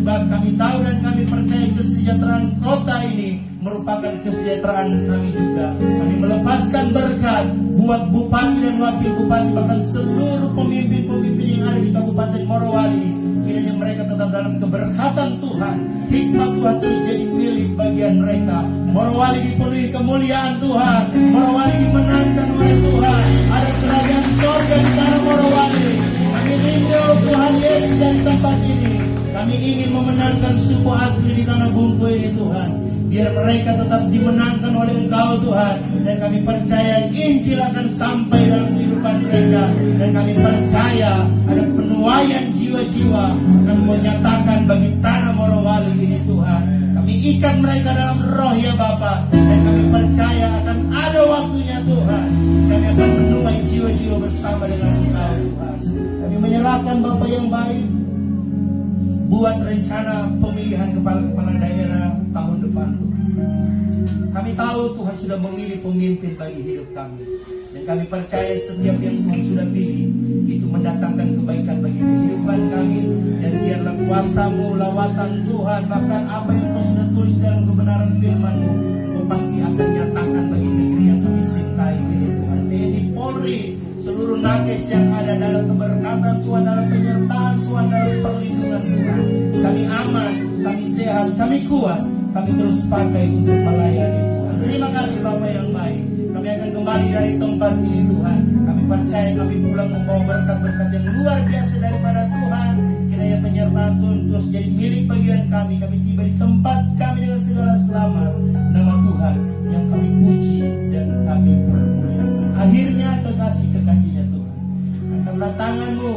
Sebab kami tahu dan kami percaya kesejahteraan kota ini merupakan kesejahteraan kami juga. Kami melepaskan berkat buat bupati dan wakil bupati, bahkan seluruh pemimpin-pemimpin yang ada di Kabupaten Morowali. Kiranya mereka tetap dalam keberkatan Tuhan. Hikmat Tuhan terus jadi milik bagian mereka. Morowali dipenuhi kemuliaan Tuhan. Morowali dimenangkan oleh Tuhan. Ada kerajaan sorga di tanah Morowali. Kami rindu Tuhan Yesus dan tempat ini. Kami ingin memenangkan suku asli di tanah Bungku ini Tuhan. Biar mereka tetap dimenangkan oleh Engkau Tuhan. Dan kami percaya Injil akan sampai dalam kehidupan mereka. Dan kami percaya ada penuaian jiwa-jiwa akan menyatakan bagi tanah Morowali ini Tuhan. Kami ikat mereka dalam roh ya Bapa. Dan kami percaya akan ada waktunya Tuhan. Kami akan menuai jiwa-jiwa bersama dengan Engkau Tuhan. Kami menyerahkan Bapa yang baik buat rencana pemilihan kepala-kepala daerah tahun depan Tuhan. Kami tahu Tuhan sudah memilih pemimpin bagi hidup kami. Dan kami percaya setiap yang Tuhan sudah pilih itu mendatangkan kebaikan bagi kehidupan kami. Dan biarlah kuasa-Mu, lawatan Tuhan, bahkan apa yang Kau sudah tulis dalam kebenaran firman-Mu, Kau pasti akan nyatakan bagi negeri yang kami cintai ini Tuhan. TNI Polri, seluruh nakes yang ada dalam keberkatan Tuhan, dalam penyertaan Tuhan, dalam perlindungan Tuhan. Kami aman, kami sehat, kami kuat, kami terus pakai untuk melayani Tuhan. Terima kasih Bapak yang baik. Kami akan kembali dari tempat ini Tuhan. Kami percaya kami pulang membawa berkat-berkat yang luar biasa daripada Tuhan. Kiranya penyertaan Tuhan terus jadi milik bagian kami. Kami tiba di tempat kami dengan segala selamat. Nama Tuhan yang kami puji dan kami permuliakan. Akhirnya kekasih-kekasihnya Tuhan, angkatlah tanganmu,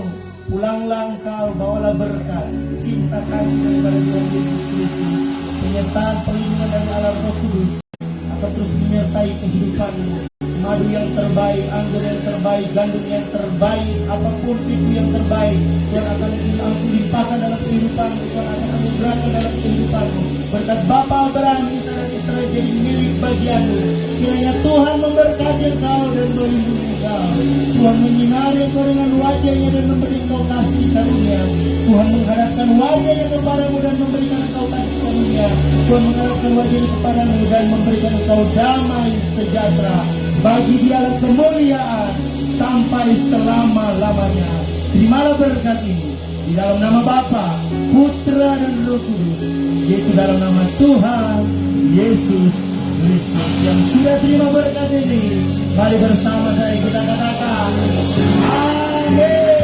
pulanglah engkau, bawalah berkat, cinta kasih daripada Tuhan Yesus Kristus, penyertaan perlindungan dari Allah Roh Kudus akan terus menyertai kehidupanmu. Madu yang terbaik, anggur yang terbaik, gandum yang terbaik, apapun itu yang terbaik yang akan aku limpahkan dalam kehidupanmu, yang akan anugerahkan dalam kehidupanmu. Berkat Bapa Abraham, Ishak dan Israel jadi milik bagianmu. Kiranya Tuhan memberkati engkau dan melindungi engkau. Tuhan menyinari engkau dengan wajahnya dan memberi engkau kasih karunia. Tuhan menghadapkan wajahnya kepadamu dan memberikan engkau kasih karunia. Tuhan menghadapkan wajahnya kepadamu dan memberikan engkau damai sejahtera. Bagi Dialah kemuliaan sampai selama-lamanya. Terimalah berkat ini di dalam nama Bapa, Putra dan Roh Kudus, yaitu dalam nama Tuhan Yesus Kristus. Yang sudah terima berkat ini, mari bersama saya kita katakan amin.